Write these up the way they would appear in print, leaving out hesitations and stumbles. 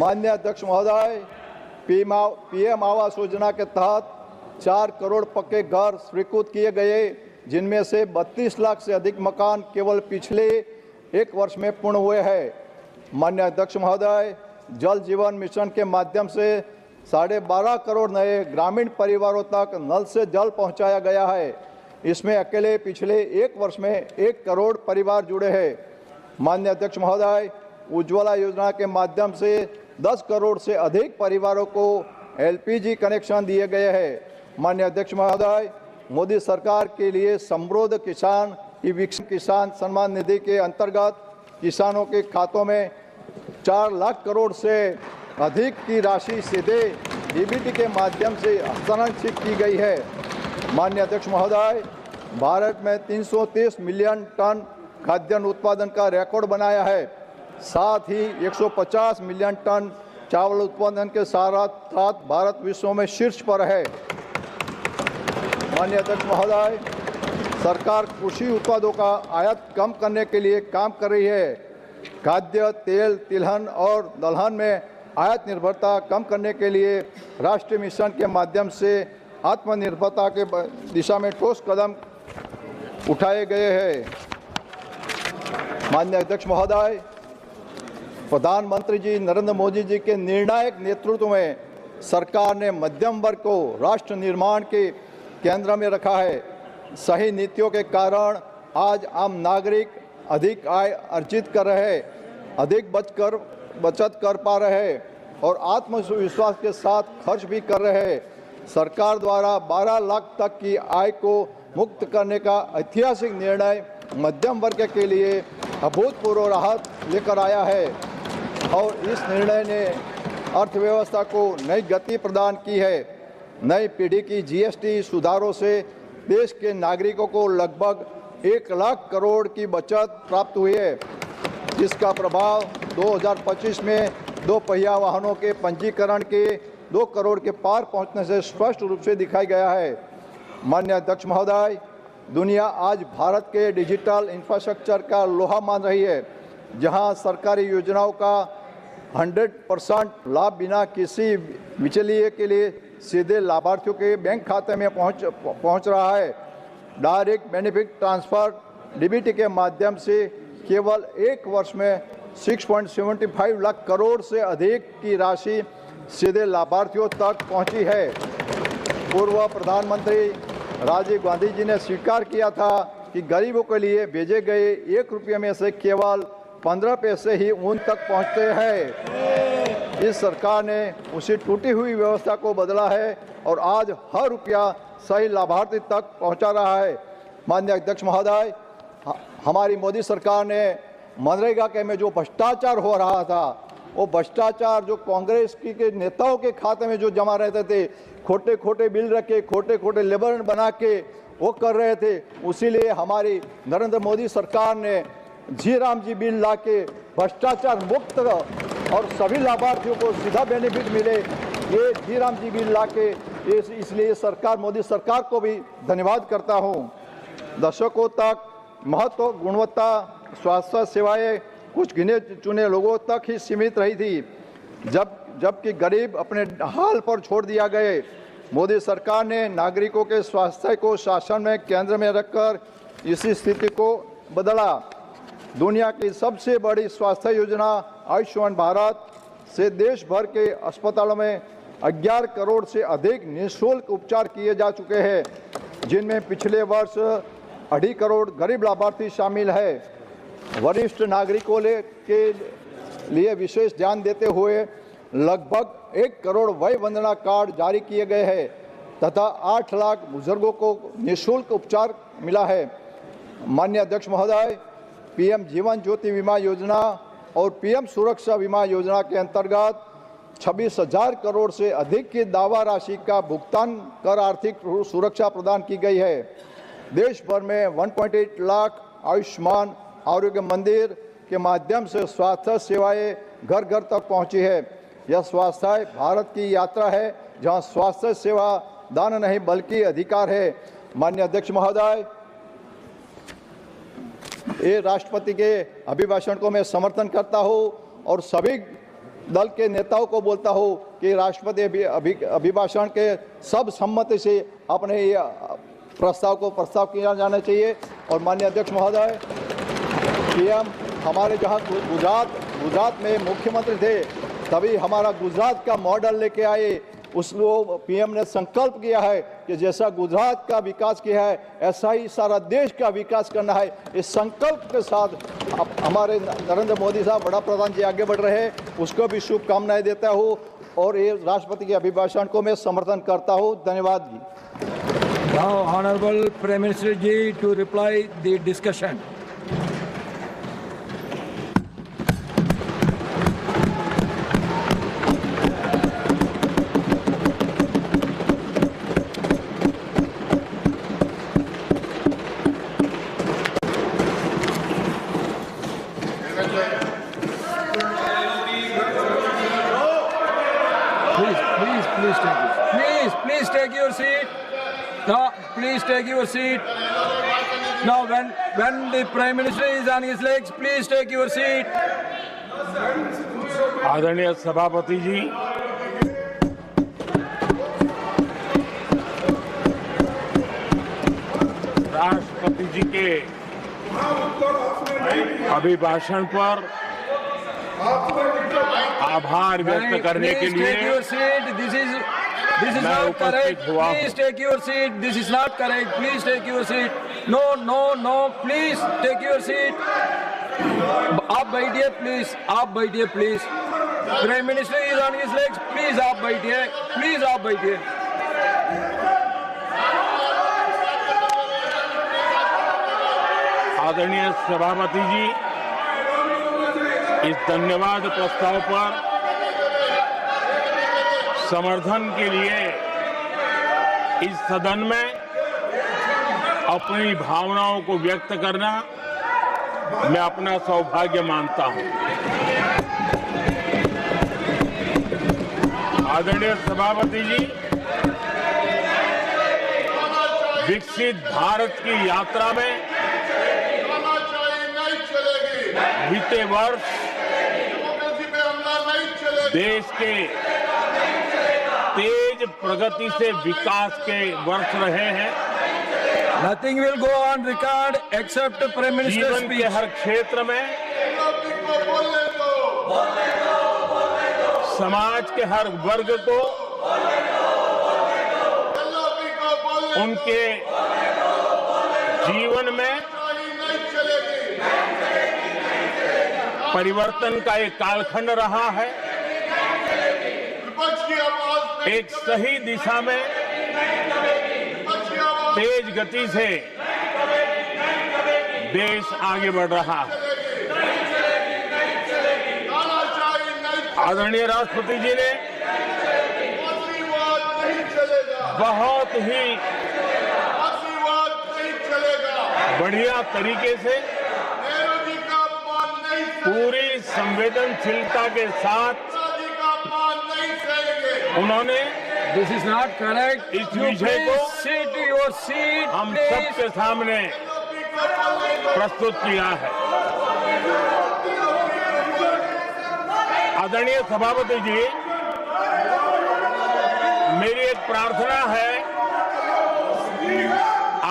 माननीय अध्यक्ष महोदय, पीएम आवास योजना के तहत 4 करोड़ पक्के घर स्वीकृत किए गए, जिनमें से 32 लाख से अधिक मकान केवल पिछले 1 वर्ष में पूर्ण हुए हैं। माननीय अध्यक्ष महोदय, जल जीवन मिशन के माध्यम से 12.5 करोड़ नए ग्रामीण परिवारों तक नल से जल पहुंचाया गया है। इसमें अकेले पिछले 1 वर्ष में 1 करोड़ परिवार जुड़े हैं। माननीय अध्यक्ष महोदय, उज्ज्वला योजना के माध्यम से 10 करोड़ से अधिक परिवारों को एलपीजी कनेक्शन दिए गए हैं। माननीय अध्यक्ष महोदय, मोदी सरकार के लिए समृद्ध किसान विकसित किसान सम्मान निधि के अंतर्गत किसानों के खातों में 4 लाख करोड़ से अधिक की राशि सीधे डीबीटी के माध्यम से हस्तांतरित की गई है। माननीय अध्यक्ष महोदय, भारत में 330 मिलियन टन खाद्यान्न उत्पादन का रिकॉर्ड बनाया है। साथ ही 150 मिलियन टन चावल उत्पादन के साथ भारत विश्व में शीर्ष पर है। माननीय अध्यक्ष महोदय, सरकार कृषि उत्पादों का आयात कम करने के लिए काम कर रही है। खाद्य, तेल, तिलहन और दलहन में आयात निर्भरता कम करने के लिए राष्ट्रीय मिशन के माध्यम से आत्मनिर्भरता के दिशा में ठोस कदम उठाए गए हैं। माननीय अध्यक्ष महोदय, प्रधानमंत्री जी नरेंद्र मोदी जी के निर्णायक नेतृत्व में सरकार ने मध्यम वर्ग को राष्ट्र निर्माण के केंद्र में रखा है। सही नीतियों के कारण आज आम नागरिक अधिक आय अर्जित कर रहे हैं, अधिक बचत कर पा रहे हैं और आत्मविश्वास के साथ खर्च भी कर रहे हैं। सरकार द्वारा 12 लाख तक की आय को मुक्त करने का ऐतिहासिक निर्णय मध्यम वर्ग के लिए अभूतपूर्व राहत लेकर आया है और इस निर्णय ने अर्थव्यवस्था को नई गति प्रदान की है। नई पीढ़ी की जीएसटी सुधारों से देश के नागरिकों को लगभग 1 लाख करोड़ की बचत प्राप्त हुई है, जिसका प्रभाव 2025 में 2 पहिया वाहनों के पंजीकरण के 2 करोड़ के पार पहुंचने से स्पष्ट रूप से दिखाई गया है। माननीय अध्यक्ष महोदय, दुनिया आज भारत के डिजिटल इंफ्रास्ट्रक्चर का लोहा मान रही है, जहां सरकारी योजनाओं का 100% लाभ बिना किसी बिचौलिए के लिए सीधे लाभार्थियों के बैंक खाते में पहुंच रहा है। डायरेक्ट बेनिफिट ट्रांसफर डीबीटी के माध्यम से केवल 1 वर्ष में 6.75 लाख करोड़ से अधिक की राशि सीधे लाभार्थियों तक पहुंची है। पूर्व प्रधानमंत्री राजीव गांधी जी ने स्वीकार किया था कि गरीबों के लिए भेजे गए 1 रुपये में से केवल 15 पैसे ही उन तक पहुंचते हैं। इस सरकार ने उसी टूटी हुई व्यवस्था को बदला है और आज हर रुपया सही लाभार्थी तक पहुंचा रहा है। माननीय अध्यक्ष महोदय, हमारी मोदी सरकार ने मनरेगा के में जो भ्रष्टाचार हो रहा था, वो भ्रष्टाचार जो कांग्रेस के नेताओं के खाते में जो जमा रहते थे, खोटे खोटे बिल रखे, खोटे खोटे लेबर बना के वो कर रहे थे, उसीलिए हमारी नरेंद्र मोदी सरकार ने जी राम जी बिल ला के भ्रष्टाचार मुक्त और सभी लाभार्थियों को सीधा बेनिफिट मिले, ये जी राम जी बिल ला के, इसलिए सरकार मोदी सरकार को भी धन्यवाद करता हूँ। दशकों तक महत्व गुणवत्ता स्वास्थ्य सेवाएं कुछ गिने चुने लोगों तक ही सीमित रही थी, जबकि गरीब अपने हाल पर छोड़ दिया गए। मोदी सरकार ने नागरिकों के स्वास्थ्य को शासन में केंद्र में रखकर इसी स्थिति को बदला। दुनिया की सबसे बड़ी स्वास्थ्य योजना आयुष्मान भारत से देश भर के अस्पतालों में 11 करोड़ से अधिक निःशुल्क उपचार किए जा चुके हैं, जिनमें पिछले वर्ष 2.5 करोड़ गरीब लाभार्थी शामिल है। वरिष्ठ नागरिकों के लिए विशेष ध्यान देते हुए लगभग 1 करोड़ वय वंदना कार्ड जारी किए गए हैं तथा 8 लाख बुजुर्गों को निःशुल्क उपचार मिला है। माननीय अध्यक्ष महोदय, पीएम जीवन ज्योति बीमा योजना और पीएम सुरक्षा बीमा योजना के अंतर्गत 26,000 करोड़ से अधिक की दावा राशि का भुगतान कर आर्थिक सुरक्षा प्रदान की गई है। देश भर में 1.8 लाख आयुष्मान आरोग्य मंदिर के माध्यम से स्वास्थ्य सेवाएं घर घर तक पहुंची है। यह स्वास्थ्य भारत की यात्रा है, जहां स्वास्थ्य सेवा दान नहीं बल्कि अधिकार है। माननीय अध्यक्ष महोदय, ये राष्ट्रपति के अभिभाषण को मैं समर्थन करता हूं और सभी दल के नेताओं को बोलता हूँ कि राष्ट्रपति अभिभाषण के सब सम्मति से अपने ये प्रस्ताव किया जाना चाहिए। और माननीय अध्यक्ष महोदय, पीएम हमारे जहाँ गुजरात में मुख्यमंत्री थे तभी हमारा गुजरात का मॉडल लेके आए। उसको पीएम ने संकल्प किया है कि जैसा गुजरात का विकास किया है ऐसा ही सारा देश का विकास करना है। इस संकल्प के साथ हमारे नरेंद्र मोदी साहब वड़ा प्रधान जी आगे बढ़ रहे हैं, उसको भी शुभकामनाएं देता हूँ और ये राष्ट्रपति के अभिभाषण को मैं समर्थन करता हूँ। धन्यवाद जी। Now, Honorable Prime Minister ji to reply the discussion. Please take your seat. Now, please take your seat. Now, when the Prime Minister is on his legs, please take your seat. आदरणीय सभापति जी, राष्ट्रपति जी के अभिभाषण पर आभार व्यक्त करने के लिए This is not correct. Please take your seat. This is not correct. Please take your seat. No. Please take your seat. आप बैठिए please. आप बैठिए please. Prime Minister is on his legs. Please आप बैठिए. Please आप बैठिए. आदरणीय सभापति जी, इस धन्यवाद प्रस्ताव पर समर्थन के लिए इस सदन में अपनी भावनाओं को व्यक्त करना मैं अपना सौभाग्य मानता हूं। आदरणीय सभापति जी, विकसित भारत की यात्रा में बीते वर्ष देश के तेज प्रगति से विकास के वर्ष रहे हैं। Nothing will go on record except Prime Minister's जीवन speech. के हर क्षेत्र में, समाज के हर वर्ग को उनके जीवन में परिवर्तन का एक कालखंड रहा है। एक सही दिशा में तेज गति से देश आगे बढ़ रहा है। आदरणीय राष्ट्रपति जी ने बहुत ही बढ़िया तरीके से पूरी संवेदनशीलता के साथ उन्होंने This is not correct. इस You विषय please को sit to your seat. हम please. सबके सामने प्रस्तुत किया है। आदरणीय सभापति जी, मेरी एक प्रार्थना है,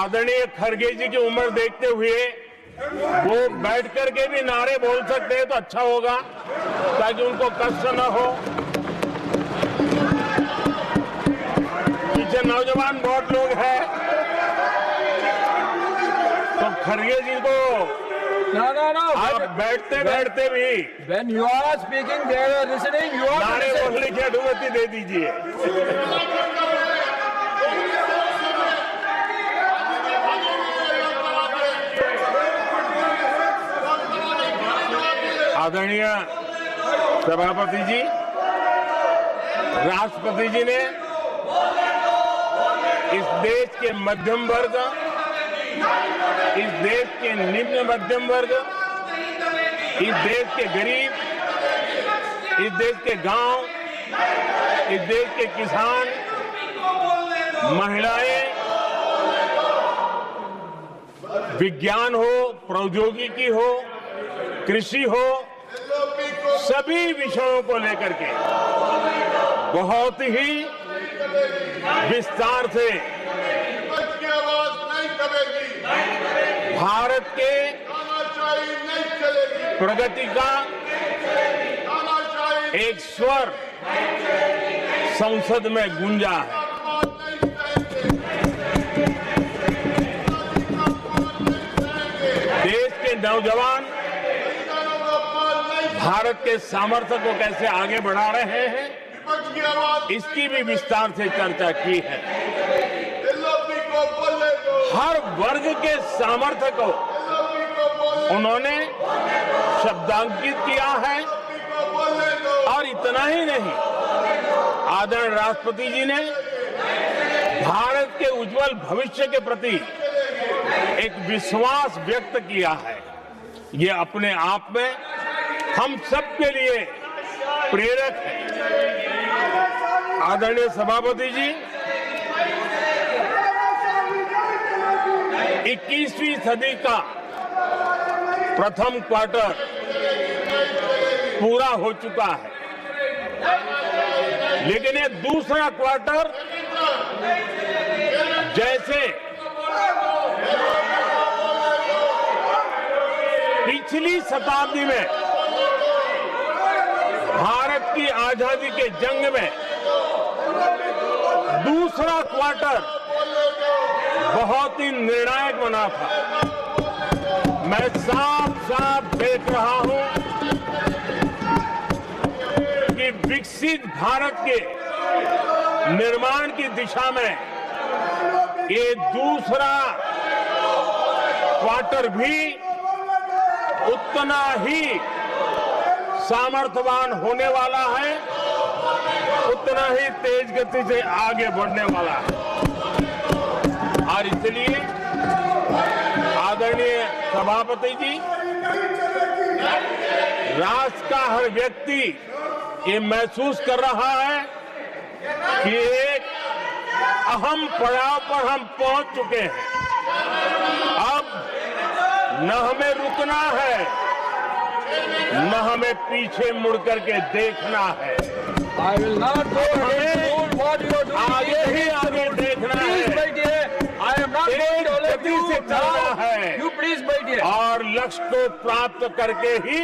आदरणीय खड़गे जी की उम्र देखते हुए वो बैठ करके भी नारे बोल सकते हैं तो अच्छा होगा, ताकि उनको कष्ट न हो। पीछे नौजवान बहुत लोग हैं, तो खड़गे जी को No. आज बैठते भी When you are speaking, they are listening. You are नारे listening. बोलने की अनुमति दे दीजिए। आदरणीय सभापति जी, राष्ट्रपति जी ने इस देश के मध्यम वर्ग, इस देश के निम्न मध्यम वर्ग, इस देश के गरीब, इस देश के गांव, इस देश के किसान, महिलाएं, विज्ञान हो, प्रौद्योगिकी हो, कृषि हो, सभी विषयों को लेकर के बहुत ही विस्तार से विपक्ष की आवाज नहीं दबेगी, भारत के तानाशाही नहीं चलेगी, प्रगति का तानाशाही एक स्वर संसद में गूंजा है। अपमान नहीं सहेंगे, देश के नौजवान संविधानों का अपमान नहीं, भारत के सामर्थ्य को कैसे आगे बढ़ा रहे हैं, विपक्ष की आवाज इसकी भी विस्तार से चर्चा की है। एलओपी को बोलने दो, हर वर्ग के सामर्थ्य को एलओपी को बोलने, उन्होंने शब्दांकित किया है। एलओपी को बोलने दो, और इतना ही नहीं, आदरणीय राष्ट्रपति जी ने भारत के उज्जवल भविष्य के प्रति एक विश्वास व्यक्त किया है। ये अपने आप में हम सबके लिए प्रेरक है। आदरणीय सभापति जी, 21वीं सदी का प्रथम क्वार्टर पूरा हो चुका है, लेकिन ये दूसरा क्वार्टर जैसे पिछली शताब्दी में भारत की आजादी के जंग में दूसरा क्वार्टर बहुत ही निर्णायक बना था। मैं साफ साफ देख रहा हूं कि विकसित भारत के निर्माण की दिशा में ये दूसरा क्वार्टर भी उतना ही सामर्थ्यवान होने वाला है, उतना ही तेज गति से आगे बढ़ने वाला है। और इसलिए आदरणीय सभापति जी, राष्ट्र का हर व्यक्ति ये महसूस कर रहा है कि एक अहम पड़ाव पर हम पहुंच चुके हैं। अब न हमें रुकना है, न हमें पीछे मुड़ करके देखना है। I will not go against what you are doing. आगे ही आगे देखना Please है, बैठिए. I am not going to let गति you से चलना now. है। You please बैठिए. और लक्ष्य को प्राप्त करके ही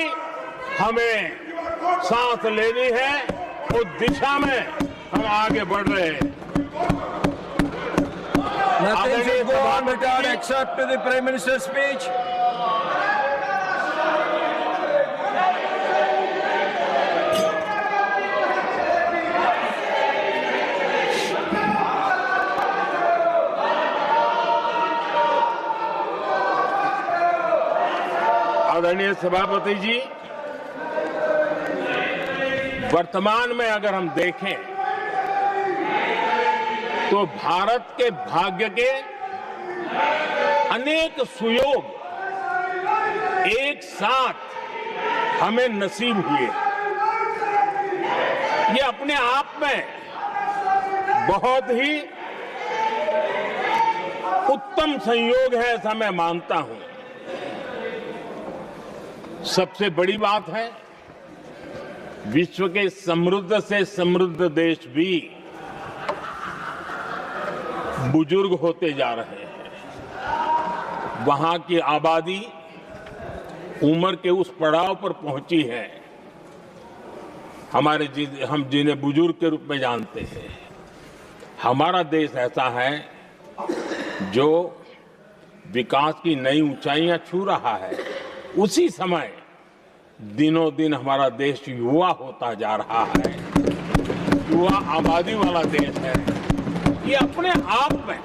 हमें सांस लेनी है। उस दिशा में हम आगे बढ़ रहे हैं। Nothing should go on without except to the Prime Minister's speech. आदरणीय सभापति जी, वर्तमान में अगर हम देखें तो भारत के भाग्य के अनेक सुयोग एक साथ हमें नसीब हुए। ये अपने आप में बहुत ही उत्तम संयोग है, ऐसा मैं मानता हूं। सबसे बड़ी बात है, विश्व के समृद्ध से समृद्ध देश भी बुजुर्ग होते जा रहे हैं। वहां की आबादी उम्र के उस पड़ाव पर पहुंची है हम जिन्हें बुजुर्ग के रूप में जानते हैं। हमारा देश ऐसा है जो विकास की नई ऊंचाइयां छू रहा है। उसी समय दिनों दिन हमारा देश युवा होता जा रहा है, युवा आबादी वाला देश है। ये अपने आप में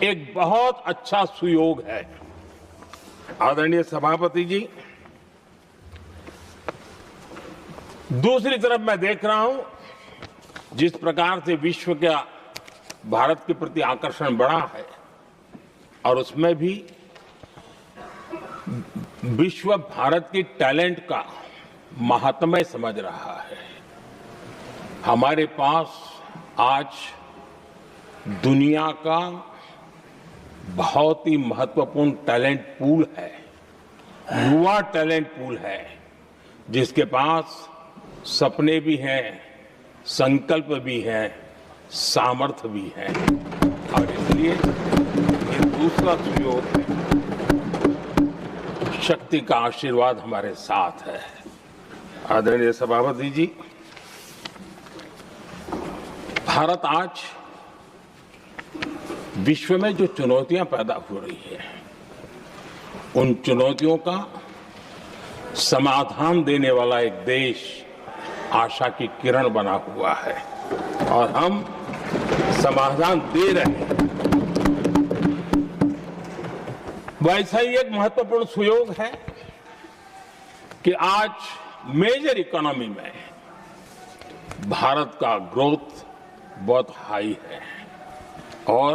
एक बहुत अच्छा सुयोग है। आदरणीय सभापति जी, दूसरी तरफ मैं देख रहा हूं जिस प्रकार से विश्व का भारत के प्रति आकर्षण बढ़ा है, और उसमें भी विश्व भारत की टैलेंट का महात्म्य समझ रहा है। हमारे पास आज दुनिया का बहुत ही महत्वपूर्ण टैलेंट पूल है, युवा टैलेंट पूल है, जिसके पास सपने भी हैं, संकल्प भी है, सामर्थ्य भी है। और इसलिए ये दूसरा सुयोग है। शक्ति का आशीर्वाद हमारे साथ है। आदरणीय सभापति जी, भारत आज विश्व में जो चुनौतियां पैदा हो रही है, उन चुनौतियों का समाधान देने वाला एक देश आशा की किरण बना हुआ है और हम समाधान दे रहे हैं। वैसा ही एक महत्वपूर्ण सुयोग है कि आज मेजर इकोनॉमी में भारत का ग्रोथ बहुत हाई है और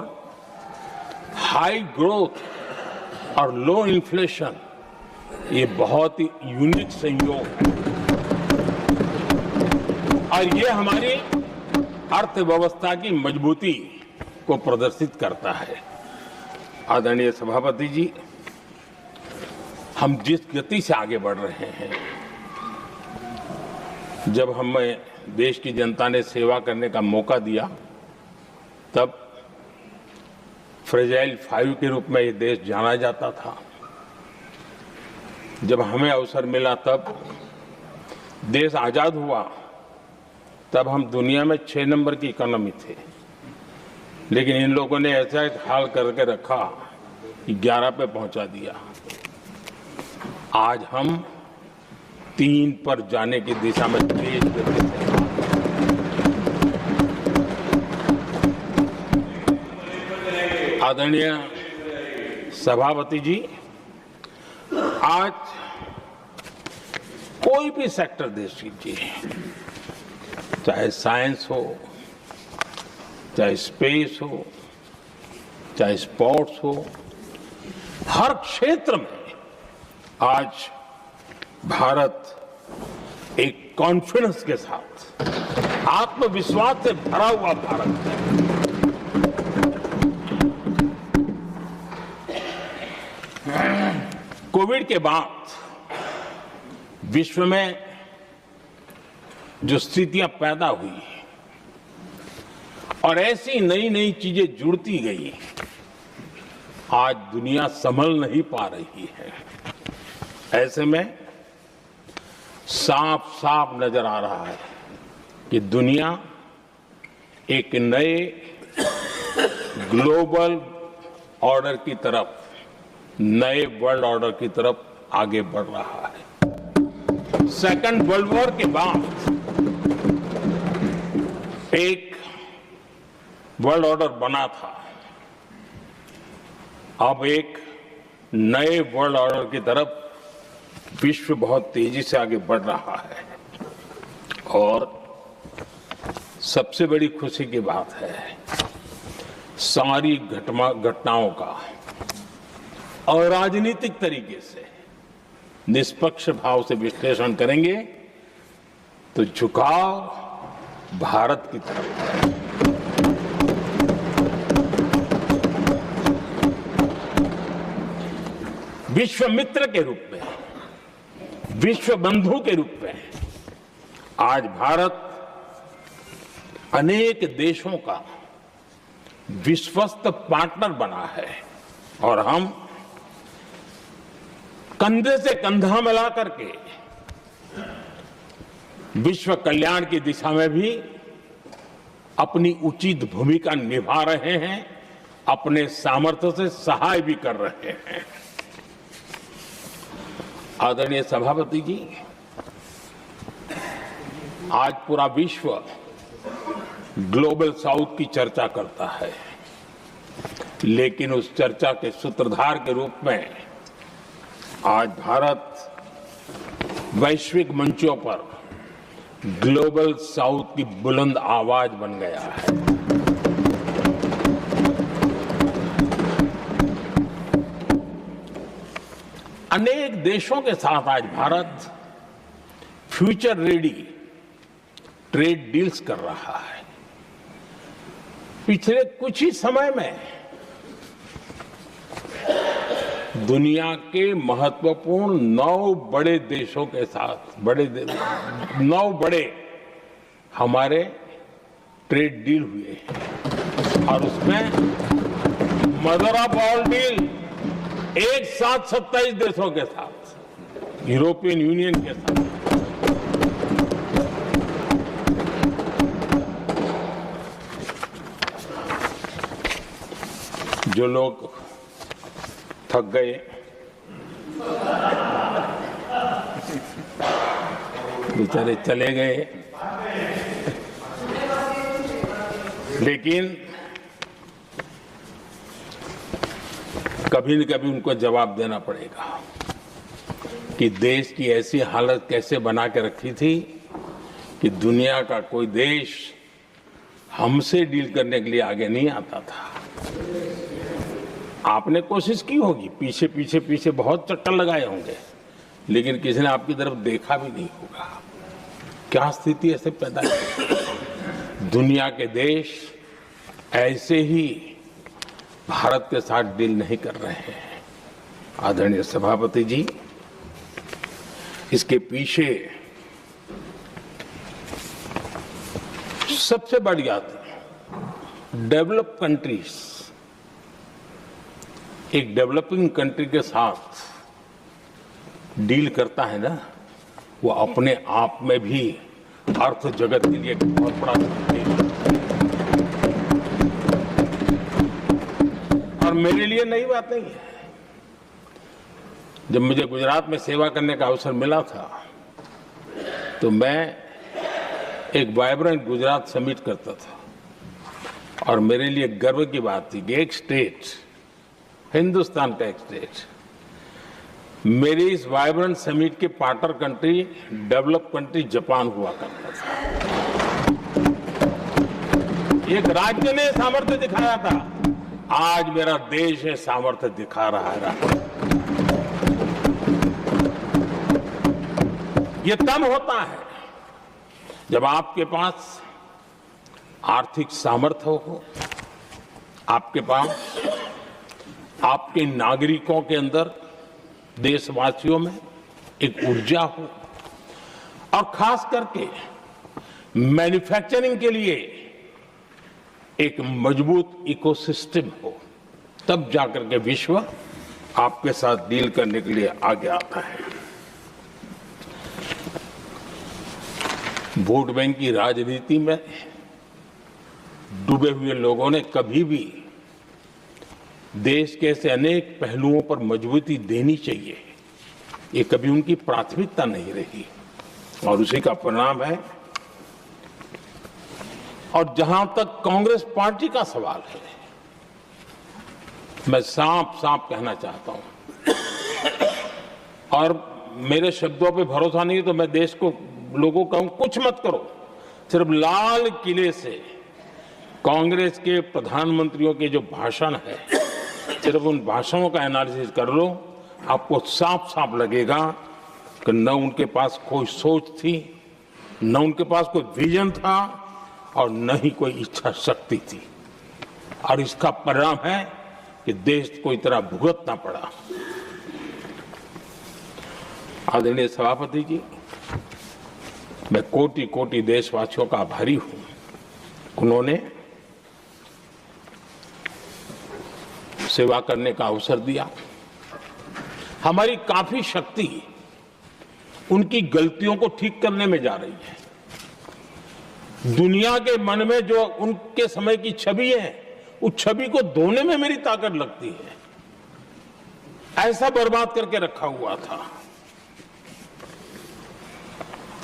हाई ग्रोथ और लो इन्फ्लेशन ये बहुत ही यूनिक संयोग है और ये हमारी अर्थव्यवस्था की मजबूती को प्रदर्शित करता है। आदरणीय सभापति जी, हम जिस गति से आगे बढ़ रहे हैं, जब हमें देश की जनता ने सेवा करने का मौका दिया, तब फ्रेजाइल 5 के रूप में ये देश जाना जाता था। जब हमें अवसर मिला, तब देश आजाद हुआ, तब हम दुनिया में 6 नंबर की इकोनॉमी थे। लेकिन इन लोगों ने ऐसा एक हाल करके रखा कि 11 पे पहुंचा दिया। आज हम 3 पर जाने की दिशा में तेज गति से। आदरणीय सभापति जी, आज कोई भी सेक्टर देख लीजिए, चाहे साइंस हो, चाहे स्पेस हो, चाहे स्पोर्ट्स हो, हर क्षेत्र में आज भारत एक कॉन्फिडेंस के साथ, आत्मविश्वास से भरा हुआ भारत है। कोविड के बाद विश्व में जो स्थितियां पैदा हुई और ऐसी नई नई चीजें जुड़ती गई, आज दुनिया संभल नहीं पा रही है। ऐसे में साफ साफ नजर आ रहा है कि दुनिया एक नए ग्लोबल ऑर्डर की तरफ, नए वर्ल्ड ऑर्डर की तरफ आगे बढ़ रहा है। सेकंड वर्ल्ड वॉर के बाद एक वर्ल्ड ऑर्डर बना था, अब एक नए वर्ल्ड ऑर्डर की तरफ विश्व बहुत तेजी से आगे बढ़ रहा है। और सबसे बड़ी खुशी की बात है, सारी घटनाओं का और राजनीतिक तरीके से निष्पक्ष भाव से विश्लेषण करेंगे तो झुकाव भारत की तरफ है। विश्व मित्र के रूप में, विश्व बंधु के रूप में आज भारत अनेक देशों का विश्वस्त पार्टनर बना है और हम कंधे से कंधा मिला करके विश्व कल्याण की दिशा में भी अपनी उचित भूमिका निभा रहे हैं, अपने सामर्थ्य से सहाय भी कर रहे हैं। आदरणीय सभापति जी, आज पूरा विश्व ग्लोबल साउथ की चर्चा करता है, लेकिन उस चर्चा के सूत्रधार के रूप में आज भारत वैश्विक मंचों पर ग्लोबल साउथ की बुलंद आवाज बन गया है। अनेक देशों के साथ आज Bharat future ready trade deals कर रहा है। पिछले कुछ ही समय में दुनिया के महत्वपूर्ण 9 बड़े देशों के साथ 9 बड़े हमारे ट्रेड डील हुए और उसमें मदर ऑफ ऑल डील एक साथ 27 देशों के साथ, यूरोपियन यूनियन के साथ। जो लोग थक गए, बेचारे चले गए, लेकिन कभी न कभी उनको जवाब देना पड़ेगा कि देश की ऐसी हालत कैसे बना के रखी थी कि दुनिया का कोई देश हमसे डील करने के लिए आगे नहीं आता था। आपने कोशिश की होगी, पीछे पीछे पीछे बहुत चक्कर लगाए होंगे, लेकिन किसी ने आपकी तरफ देखा भी नहीं होगा। क्या स्थिति ऐसे पैदा की? दुनिया के देश ऐसे ही भारत के साथ डील नहीं कर रहे हैं। आदरणीय सभापति जी, इसके पीछे सबसे बड़ी बात है, डेवलप कंट्रीज एक डेवलपिंग कंट्री के साथ डील करता है ना, वो अपने आप में भी अर्थ जगत के लिए एक बहुत बड़ा और मेरे लिए नई बात नहीं है। जब मुझे गुजरात में सेवा करने का अवसर मिला था तो मैं एक वाइब्रेंट गुजरात समिट करता था और मेरे लिए गर्व की बात थी कि एक स्टेट, हिंदुस्तान का एक स्टेट, मेरी इस वाइब्रेंट समिट के partner country, develop country Japan हुआ करता था। एक राज्य ने सामर्थ्य दिखाया था, आज मेरा देश है सामर्थ्य दिखा रहा है। ये तब होता है जब आपके पास आर्थिक सामर्थ्य हो, आपके पास आपके नागरिकों के अंदर, देशवासियों में एक ऊर्जा हो और खास करके मैन्युफैक्चरिंग के लिए एक मजबूत इकोसिस्टम हो, तब जाकर के विश्व आपके साथ डील करने के लिए आगे आता है। वोट बैंक की राजनीति में डूबे हुए लोगों ने कभी भी देश के ऐसे अनेक पहलुओं पर मजबूती देनी चाहिए, ये कभी उनकी प्राथमिकता नहीं रही और उसी का परिणाम है। और जहां तक कांग्रेस पार्टी का सवाल है, मैं साफ साफ कहना चाहता हूं और मेरे शब्दों पे भरोसा नहीं है तो मैं देश को, लोगों को कहूं, कुछ मत करो, सिर्फ लाल किले से कांग्रेस के प्रधानमंत्रियों के जो भाषण है, सिर्फ उन भाषणों का एनालिसिस कर लो, आपको साफ साफ लगेगा कि न उनके पास कोई सोच थी, न उनके पास कोई विजन था और न ही कोई इच्छा शक्ति थी। और इसका परिणाम है कि देश को इतना भुगतना पड़ा। आदरणीय सभापति जी, मैं कोटि कोटि देशवासियों का आभारी हूं। उन्होंने सेवा करने का अवसर दिया। हमारी काफी शक्ति उनकी गलतियों को ठीक करने में जा रही है। दुनिया के मन में जो उनके समय की छवि है, उस छवि को धोने में मेरी ताकत लगती है। ऐसा बर्बाद करके रखा हुआ था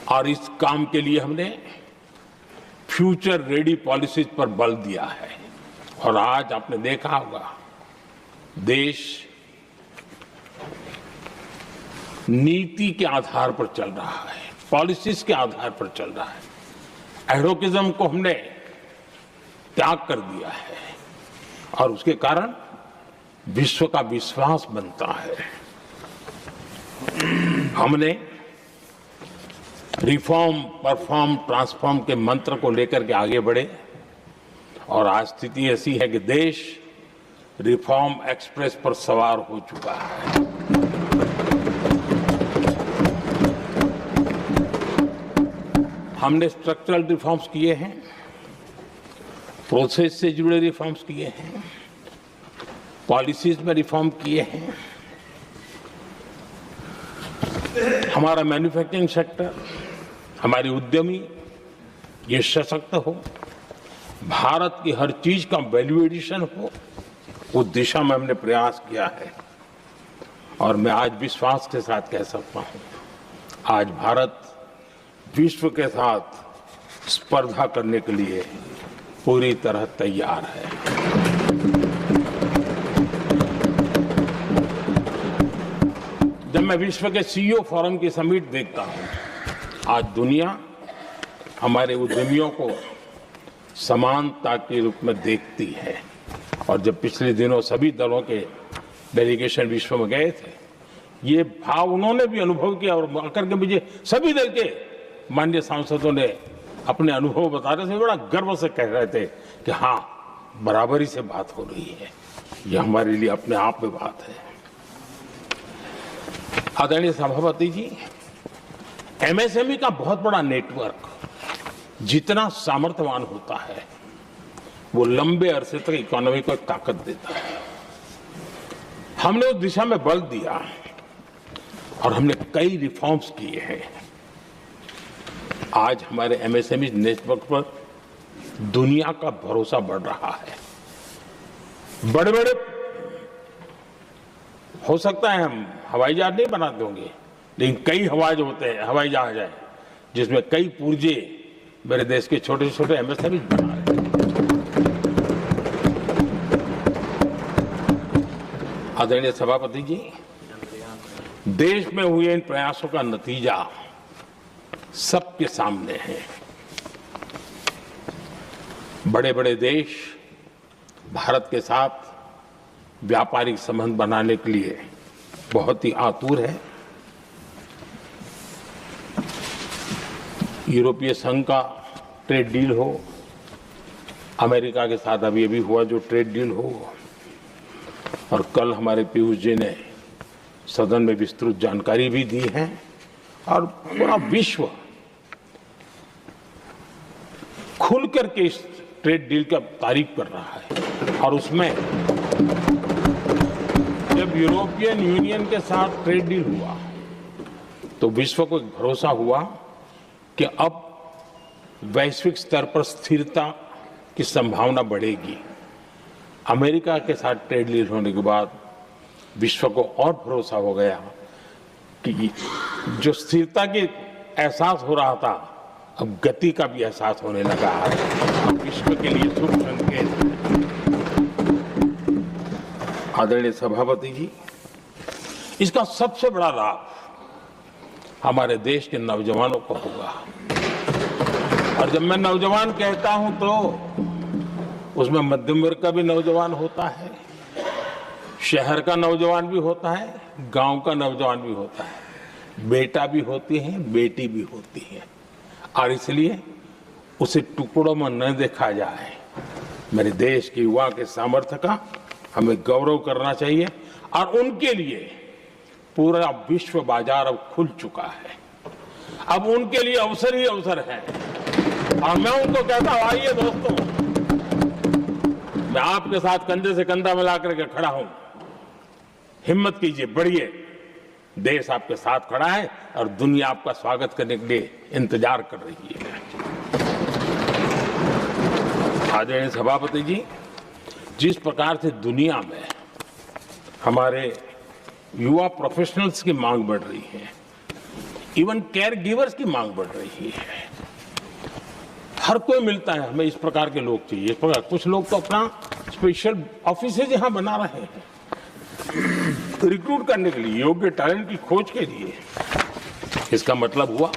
और इस काम के लिए हमने फ्यूचर रेडी पॉलिसीज पर बल दिया है। और आज आपने देखा होगा, देश नीति के आधार पर चल रहा है, पॉलिसीज के आधार पर चल रहा है। एडोकिज्म को हमने त्याग कर दिया है और उसके कारण विश्व का विश्वास बनता है। हमने रिफॉर्म, परफॉर्म, ट्रांसफॉर्म के मंत्र को लेकर के आगे बढ़े और आज स्थिति ऐसी है कि देश रिफॉर्म एक्सप्रेस पर सवार हो चुका है। हमने स्ट्रक्चरल रिफॉर्म्स किए हैं, प्रोसेस से जुड़े रिफॉर्म्स किए हैं, पॉलिसीज में रिफॉर्म किए हैं। हमारा मैन्युफैक्चरिंग सेक्टर, हमारे उद्यमी ये सशक्त हो, भारत की हर चीज का वैल्यू एडिशन हो, उस दिशा में हमने प्रयास किया है। और मैं आज विश्वास के साथ कह सकता हूं, आज भारत विश्व के साथ स्पर्धा करने के लिए पूरी तरह तैयार है। जब मैं विश्व के सीईओ फोरम की समिट देखता हूं, आज दुनिया हमारे उद्यमियों को समानता के रूप में देखती है। और जब पिछले दिनों सभी दलों के डेलीगेशन विश्व में गए थे, ये भाव उन्होंने भी अनुभव किया और आकर के मुझे सभी दल के माननीय सांसदों ने अपने अनुभव बता रहे थे, बड़ा गर्व से कह रहे थे कि हाँ, बराबरी से बात हो रही है। ये हमारे लिए अपने आप में बात है। आदरणीय सभापति जी, एमएसएमई का बहुत बड़ा नेटवर्क जितना सामर्थ्यवान होता है, वो लंबे अरसे तक इकोनॉमी को ताकत देता है। हमने उस दिशा में बल दिया और हमने कई रिफॉर्म्स किए हैं। आज हमारे एमएसएमई नेटवर्क पर दुनिया का भरोसा बढ़ रहा है। बड़े बड़े हो सकता है हम हवाई जहाज नहीं बनाते होंगे, लेकिन कई हवाई जहाज हैं जिसमें कई पुर्जे मेरे देश के छोटे छोटे एमएसएमई बना रहे हैं। आदरणीय सभापति जी, देश में हुए इन प्रयासों का नतीजा सबके सामने है। बड़े बड़े देश भारत के साथ व्यापारिक संबंध बनाने के लिए बहुत ही आतुर है। यूरोपीय संघ का ट्रेड डील हो, अमेरिका के साथ अभी हुआ जो ट्रेड डील हो, और कल हमारे पीयूष जी ने सदन में विस्तृत जानकारी भी दी है। और पूरा विश्व खुल करके इस ट्रेड डील का तारीफ कर रहा है। और उसमें जब यूरोपियन यूनियन के साथ ट्रेड डील हुआ तो विश्व को एक भरोसा हुआ कि अब वैश्विक स्तर पर स्थिरता की संभावना बढ़ेगी। अमेरिका के साथ ट्रेड डील होने के बाद विश्व को और भरोसा हो गया कि जो स्थिरता की एहसास हो रहा था, अब गति का भी एहसास होने लगा है। अब विश्व के लिए शुभ संकेत। आदरणीय सभापति जी, इसका सबसे बड़ा लाभ हमारे देश के नौजवानों को होगा। और जब मैं नौजवान कहता हूं तो उसमें मध्यम वर्ग का भी नौजवान होता है, शहर का नौजवान भी होता है, गांव का नौजवान भी होता है, बेटा भी होती है, बेटी भी होती है। और इसलिए उसे टुकड़ों में न देखा जाए। मेरे देश के युवा के सामर्थ्य का हमें गौरव करना चाहिए। और उनके लिए पूरा विश्व बाजार अब खुल चुका है। अब उनके लिए अवसर ही अवसर है। और मैं उनको कहता हूं, आइए दोस्तों, मैं आपके साथ कंधे से कंधा मिला करके खड़ा हूं। हिम्मत कीजिए, बढ़िए। देश आपके साथ खड़ा है और दुनिया आपका स्वागत करने के लिए इंतजार कर रही है। आदरणीय सभापति जी, जिस प्रकार से दुनिया में हमारे युवा प्रोफेशनल्स की मांग बढ़ रही है, इवन केयर गिवर्स की मांग बढ़ रही है। हर कोई मिलता है, हमें इस प्रकार के लोग चाहिए। इस प्रकार कुछ लोग तो अपना स्पेशल ऑफिसेज यहाँ बना रहे हैं रिक्रूट करने के लिए, योग्य टैलेंट की खोज के लिए। इसका मतलब हुआ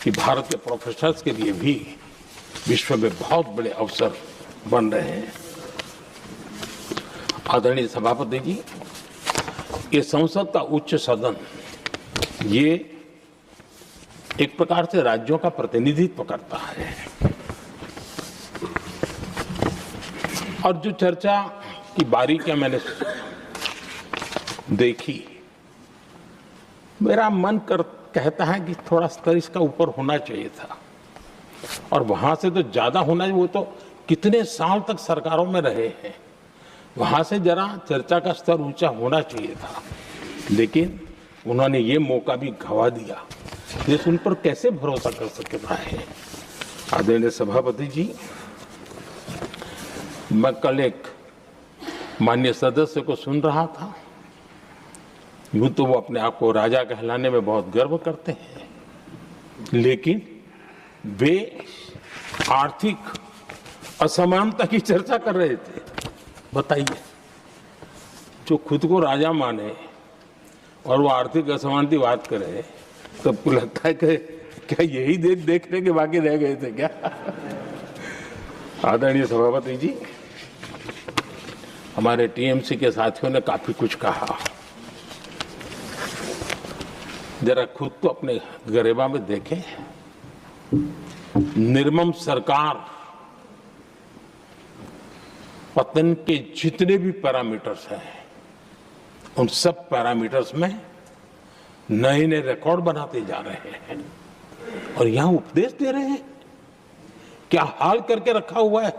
कि भारत के प्रोफेशनल्स के लिए भी विश्व में बहुत बड़े अवसर बन रहे हैं। आदरणीय सभापति जी, ये संसद का उच्च सदन, ये एक प्रकार से राज्यों का प्रतिनिधित्व करता है। और जो चर्चा की बारीकियां मैंने देखी, मेरा मन कहता है कि थोड़ा स्तर इसका ऊपर होना चाहिए था, और वहां से तो ज्यादा होना चाहिए। वो तो कितने साल तक सरकारों में रहे हैं, वहां से जरा चर्चा का स्तर ऊंचा होना चाहिए था, लेकिन उन्होंने ये मौका भी गंवा दिया। देश उन पर कैसे भरोसा कर सकता है। आदरणीय सभापति जी, मैं कल एक माननीय सदस्य को सुन रहा था। यूं तो वो अपने आप को राजा कहलाने में बहुत गर्व करते हैं, लेकिन वे आर्थिक असमानता की चर्चा कर रहे थे। बताइए, जो खुद को राजा माने और वो आर्थिक असमानता की बात करे, सबको लगता है कि क्या यही देखने के बाकी रह गए थे क्या। आदरणीय सभापति जी, हमारे टीएमसी के साथियों ने काफी कुछ कहा। जरा खुद तो अपने गरेबा में देखें। निर्मम सरकार पतन के जितने भी पैरामीटर्स हैं, उन सब पैरामीटर्स में नए नए रिकॉर्ड बनाते जा रहे हैं, और यहां उपदेश दे रहे हैं। क्या हाल करके रखा हुआ है।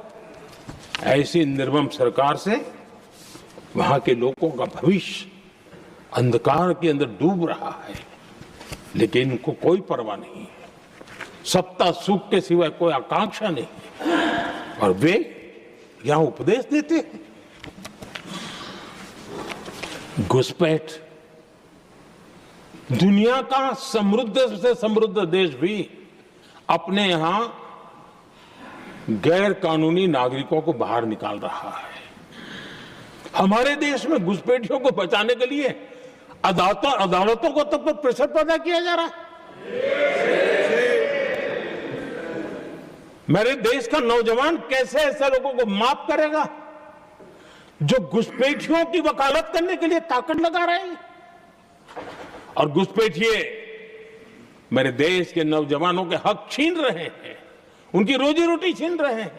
ऐसी निर्मम सरकार से वहां के लोगों का भविष्य अंधकार के अंदर डूब रहा है, लेकिन इनको कोई परवाह नहीं है। सत्ता सुख के सिवाय कोई आकांक्षा नहीं, और वे यहां उपदेश देते हैं। घुसपैठ, दुनिया का समृद्ध से समृद्ध देश भी अपने यहां गैर कानूनी नागरिकों को बाहर निकाल रहा है। हमारे देश में घुसपैठियों को बचाने के लिए अदालतों को तब तक प्रेशर पैदा किया जा रहा है। मेरे देश का नौजवान कैसे ऐसे लोगों को माफ करेगा जो घुसपैठियों की वकालत करने के लिए ताकत लगा रहे हैं। और घुसपैठिए मेरे देश के नौजवानों के हक छीन रहे हैं, उनकी रोजी रोटी छीन रहे हैं,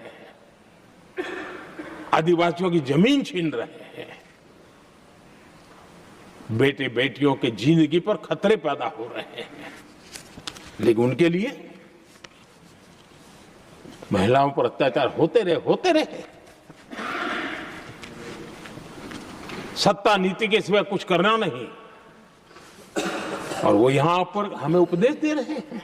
आदिवासियों की जमीन छीन रहे हैं। बेटे बेटियों के जिंदगी पर खतरे पैदा हो रहे हैं, लेकिन उनके लिए महिलाओं पर अत्याचार होते रहे। सत्ता नीति के सिवा कुछ करना नहीं, और वो यहां पर हमें उपदेश दे रहे हैं।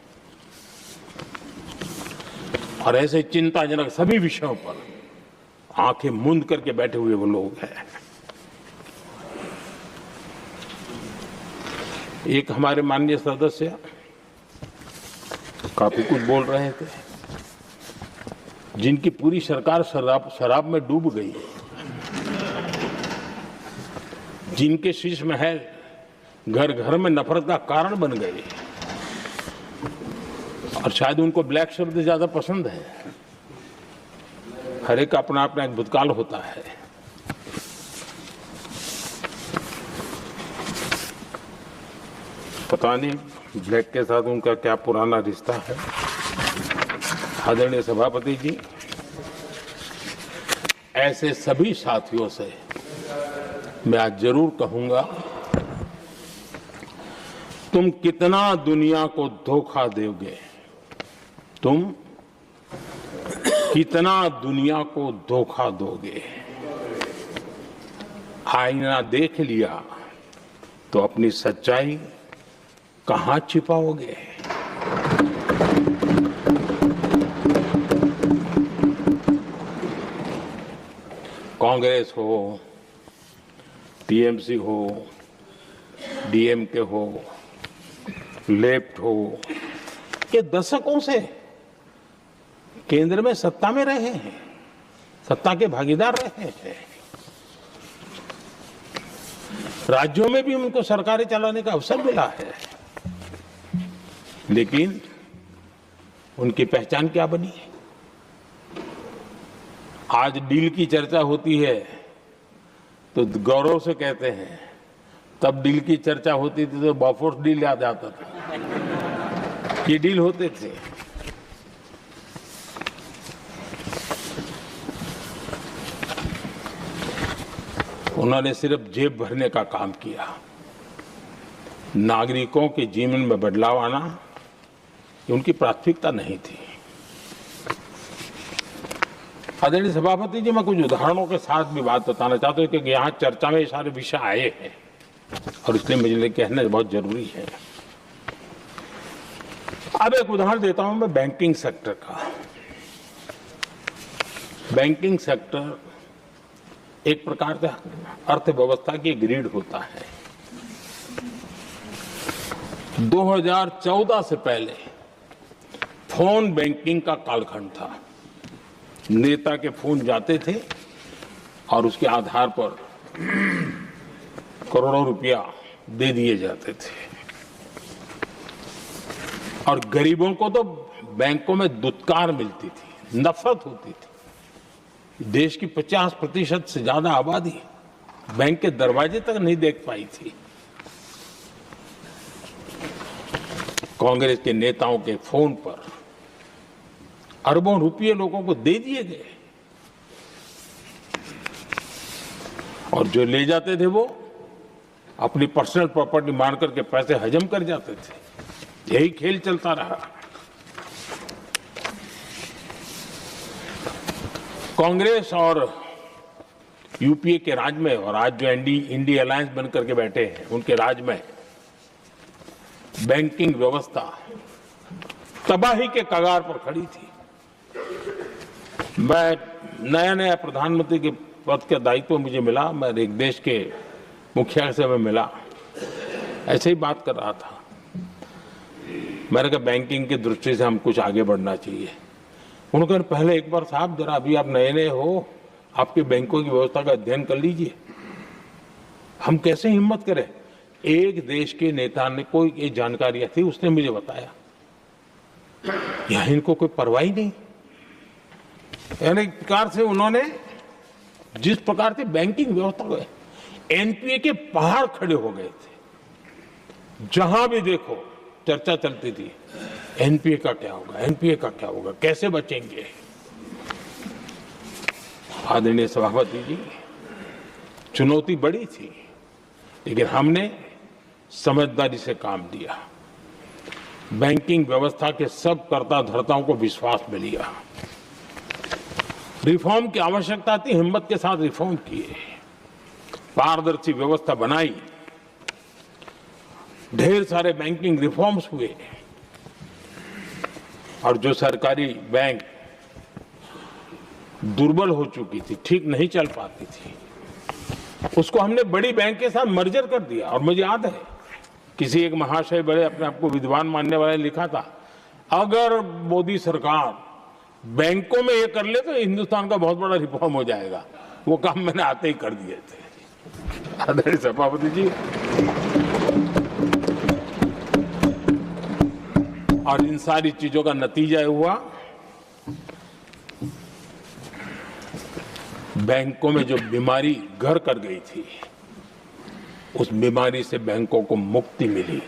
और ऐसे चिंताजनक सभी विषयों पर आंखें मूंद करके बैठे हुए वो लोग हैं। एक हमारे माननीय सदस्य काफी कुछ बोल रहे थे, जिनकी पूरी सरकार शराब में डूब गई, जिनके शीश महल घर घर में नफरत का कारण बन गए, और शायद उनको ब्लैक शब्द ज्यादा पसंद है। हर एक का अपना अपना एक भूतकाल होता है। पता नहीं ब्लैक के साथ उनका क्या पुराना रिश्ता है। आदरणीय सभापति जी, ऐसे सभी साथियों से मैं आज जरूर कहूंगा, तुम कितना दुनिया को धोखा दोगे, तुम कितना दुनिया को धोखा दोगे। आईना देख लिया तो अपनी सच्चाई कहां छिपाओगे। कांग्रेस हो, टीएमसी हो, डीएमके हो, लेफ्ट हो, ये दशकों से केंद्र में सत्ता में रहे हैं, सत्ता के भागीदार रहे हैं। राज्यों में भी उनको सरकारें चलाने का अवसर मिला है, लेकिन उनकी पहचान क्या बनी है। आज डील की चर्चा होती है तो गौरव से कहते हैं, तब डील की चर्चा होती थी तो बॉफोर्स डील याद आता था। ये डील होते थे। उन्होंने सिर्फ जेब भरने का काम किया। नागरिकों के जीवन में बदलाव आना ये उनकी प्राथमिकता नहीं थी। आदरणीय सभापति जी, मैं कुछ उदाहरणों के साथ भी बात बताना चाहता हूँ क्योंकि यहाँ चर्चा में ये सारे विषय आए हैं और इसलिए मुझे कहना बहुत जरूरी है। अब एक उदाहरण देता हूं मैं बैंकिंग सेक्टर का। बैंकिंग सेक्टर एक प्रकार से अर्थव्यवस्था की ग्रिड होता है। 2014 से पहले फोन बैंकिंग का कालखंड था। नेता के फोन जाते थे और उसके आधार पर करोड़ों रुपया दे दिए जाते थे और गरीबों को तो बैंकों में दुत्कार मिलती थी, नफरत होती थी। देश की 50% से ज्यादा आबादी बैंक के दरवाजे तक नहीं देख पाई थी। कांग्रेस के नेताओं के फोन पर अरबों रुपये लोगों को दे दिए गए और जो ले जाते थे वो अपनी पर्सनल प्रॉपर्टी मान करके पैसे हजम कर जाते थे। यही खेल चलता रहा। कांग्रेस और यूपीए के राज में और आज जो इंडी अलायंस बन करके बैठे हैं उनके राज में बैंकिंग व्यवस्था तबाही के कगार पर खड़ी थी। मैं नया प्रधानमंत्री के पद का दायित्व मुझे मिला, मैं एक देश के मुखिया से मैं मिला, ऐसे ही बात कर रहा था। मैंने कहा बैंकिंग की दृष्टि से हम कुछ आगे बढ़ना चाहिए। उन्होंने कहा पहले एक बार साहब जरा अभी आप नए हो, आपके बैंकों की व्यवस्था का अध्ययन कर लीजिए। हम कैसे हिम्मत करें। एक देश के नेता ने कोई ये जानकारियां थी, उसने मुझे बताया यहां इनको कोई परवाह ही नहीं। यानी एक प्रकार से उन्होंने जिस प्रकार से बैंकिंग व्यवस्था को एनपीए के पहाड़ खड़े हो गए थे। जहां भी देखो चर्चा चलती थी एनपीए का क्या होगा, एनपीए का क्या होगा, कैसे बचेंगे। आदरणीय सभापति जी, चुनौती बड़ी थी लेकिन हमने समझदारी से काम दिया। बैंकिंग व्यवस्था के सब कर्ता धर्ताओं को विश्वास में लिया। रिफॉर्म की आवश्यकता थी, हिम्मत के साथ रिफॉर्म किए, पारदर्शी व्यवस्था बनाई, ढेर सारे बैंकिंग रिफॉर्म्स हुए और जो सरकारी बैंक दुर्बल हो चुकी थी, ठीक नहीं चल पाती थी, उसको हमने बड़ी बैंक के साथ मर्जर कर दिया। और मुझे याद है किसी एक महाशय बड़े अपने आप को विद्वान मानने वाले लिखा था, अगर मोदी सरकार बैंकों में ये कर ले तो हिंदुस्तान का बहुत बड़ा रिफॉर्म हो जाएगा। वो काम मैंने आते ही कर दिए थे। आदरणीय सभापति जी, और इन सारी चीजों का नतीजा हुआ बैंकों में जो बीमारी घर कर गई थी उस बीमारी से बैंकों को मुक्ति मिली।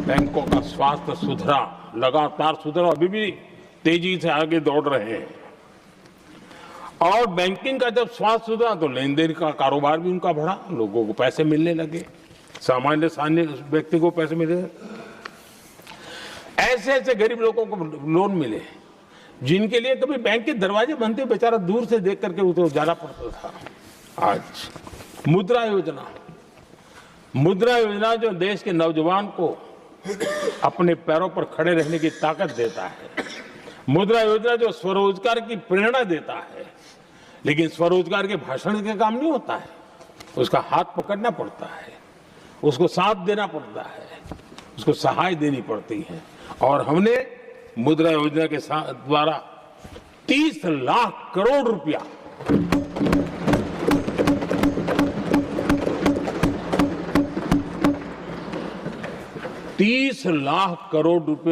बैंकों का स्वास्थ्य सुधरा, लगातार सुधरा, अभी भी तेजी से आगे दौड़ रहे हैं। और बैंकिंग का जब स्वास्थ्य सुधरा तो लेन देन का कारोबार भी उनका बढ़ा, लोगों को पैसे मिलने लगे, सामान्य व्यक्ति को पैसे मिले। ऐसे ऐसे गरीब लोगों को लोन मिले जिनके लिए कभी बैंक के दरवाजे बंद थे, बेचारा दूर से देख करके उसे जाना पड़ता था। आज मुद्रा योजना जो देश के नौजवान को अपने पैरों पर खड़े रहने की ताकत देता है, मुद्रा योजना जो स्वरोजगार की प्रेरणा देता है, लेकिन स्वरोजगार के भाषण के काम नहीं होता है, उसका हाथ पकड़ना पड़ता है, उसको साथ देना पड़ता है, उसको सहाय देनी पड़ती है। और हमने मुद्रा योजना के द्वारा 30 लाख करोड़ रुपया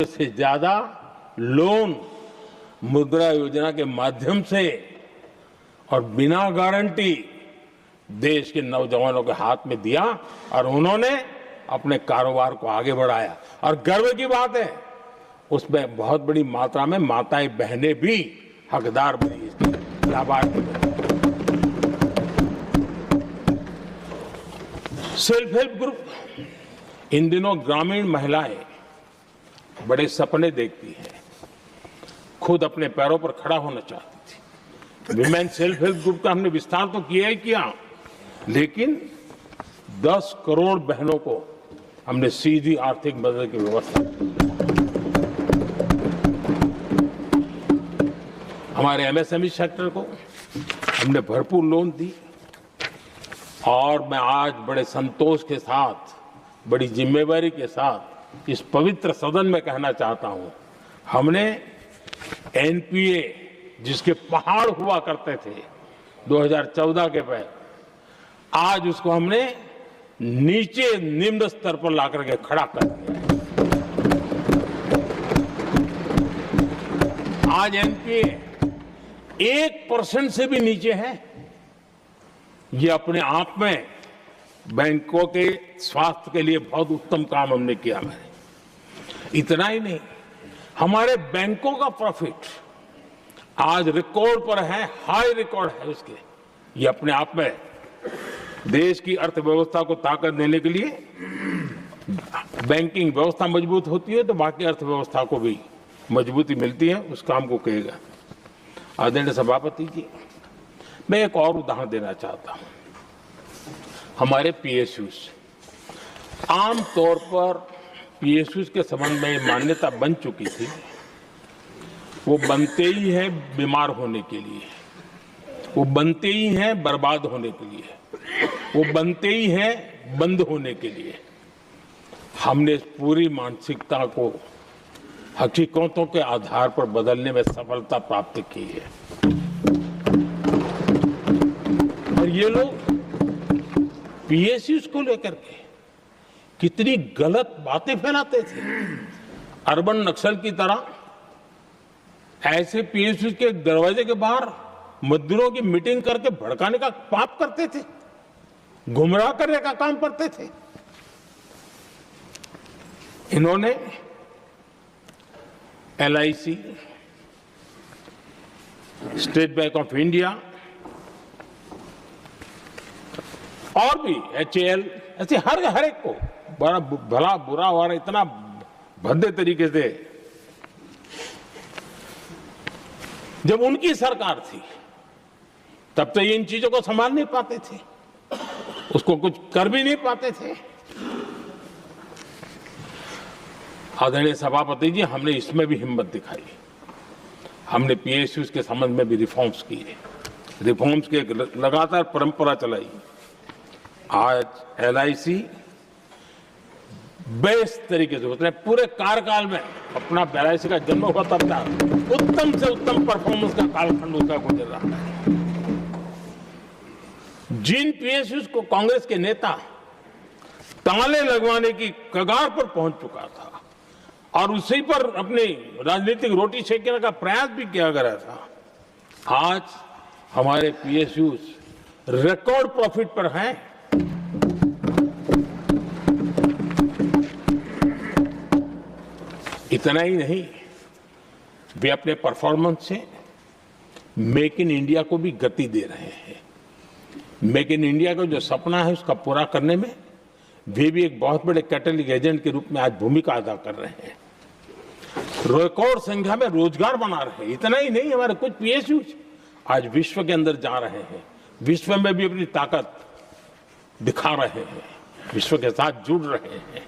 से ज्यादा लोन मुद्रा योजना के माध्यम से और बिना गारंटी देश के नौजवानों के हाथ में दिया और उन्होंने अपने कारोबार को आगे बढ़ाया। और गर्व की बात है उसमें बहुत बड़ी मात्रा में माताएं बहनें भी हकदार बनी। लाभार्थी बने। सेल्फ हेल्प ग्रुप, इन दिनों ग्रामीण महिलाएं बड़े सपने देखती हैं, खुद अपने पैरों पर खड़ा होना चाहती थी। विमेन सेल्फ हेल्प ग्रुप का हमने विस्तार तो किया ही किया, लेकिन 10 करोड़ बहनों को हमने सीधी आर्थिक मदद की व्यवस्था की। हमारे एमएसएमई सेक्टर को हमने भरपूर लोन दी और मैं आज बड़े संतोष के साथ, बड़ी जिम्मेवारी के साथ इस पवित्र सदन में कहना चाहता हूं, हमने एनपीए जिसके पहाड़ हुआ करते थे 2014 के पहले, आज उसको हमने नीचे निम्न स्तर पर ला करके खड़ा कर दिया है। आज एनपीए 1% से भी नीचे है। ये अपने आप में बैंकों के स्वास्थ्य के लिए बहुत उत्तम काम हमने किया है। इतना ही नहीं, हमारे बैंकों का प्रॉफिट आज रिकॉर्ड पर है, हाई रिकॉर्ड है उसके। ये अपने आप में देश की अर्थव्यवस्था को ताकत देने के लिए, बैंकिंग व्यवस्था मजबूत होती है तो बाकी अर्थव्यवस्था को भी मजबूती मिलती है। उस काम को कहेगा आदरणीय सभापति जी। मैं एक और उदाहरण देना चाहता हूं। हमारे पीएसयूज, आमतौर पर पीएसयूज के संबंध में मान्यता बन चुकी थी, वो बनते ही हैं बीमार होने के लिए, वो बनते ही हैं बर्बाद होने के लिए, वो बनते ही हैं बंद होने के लिए। हमने इस पूरी मानसिकता को हकीकतों के आधार पर बदलने में सफलता प्राप्त की है। और ये लोग पीएसयूज को लेकर के कितनी गलत बातें फैलाते थे। अर्बन नक्सल की तरह ऐसे पीएसयूज के दरवाजे के बाहर मजदूरों की मीटिंग करके भड़काने का पाप करते थे, गुमराह करने का काम करते थे। इन्होंने LIC, state bank of India और भी HAL, ऐसे हर एक को बड़ा भला बुरा और इतना भद्दे तरीके से, जब उनकी सरकार थी तब तो ये इन चीजों को संभाल नहीं पाते थे, उसको कुछ कर भी नहीं पाते थे। आदरणीय सभापति जी, हमने इसमें भी हिम्मत दिखाई। हमने पीएसयूज के संबंध में भी रिफॉर्म्स किए, रिफॉर्म्स की एक लगातार परंपरा चलाई। आज LIC बेस्ट तरीके से उसने पूरे कार्यकाल में अपना LIC का जन्म हुआ तब तक उत्तम से उत्तम परफॉर्मेंस का कालखंड उसका गुजर रहा है। जिन पीएसयूज को कांग्रेस के नेता ताले लगवाने की कगार पर पहुंच चुका था और उसी पर अपनी राजनीतिक रोटी सेकने का प्रयास भी किया गया था, आज हमारे पीएसयूज रिकॉर्ड प्रॉफिट पर हैं। इतना ही नहीं, वे अपने परफॉर्मेंस से मेक इन इंडिया को भी गति दे रहे हैं। मेक इन इंडिया का जो सपना है उसका पूरा करने में वे भी एक बहुत बड़े कैटलिक एजेंट के रूप में आज भूमिका अदा कर रहे हैं। रिकॉर्ड संख्या में रोजगार बना रहे हैं। इतना ही नहीं, हमारे कुछ पीएसयूज आज विश्व के अंदर जा रहे हैं, विश्व में भी अपनी ताकत दिखा रहे हैं, विश्व के साथ जुड़ रहे हैं,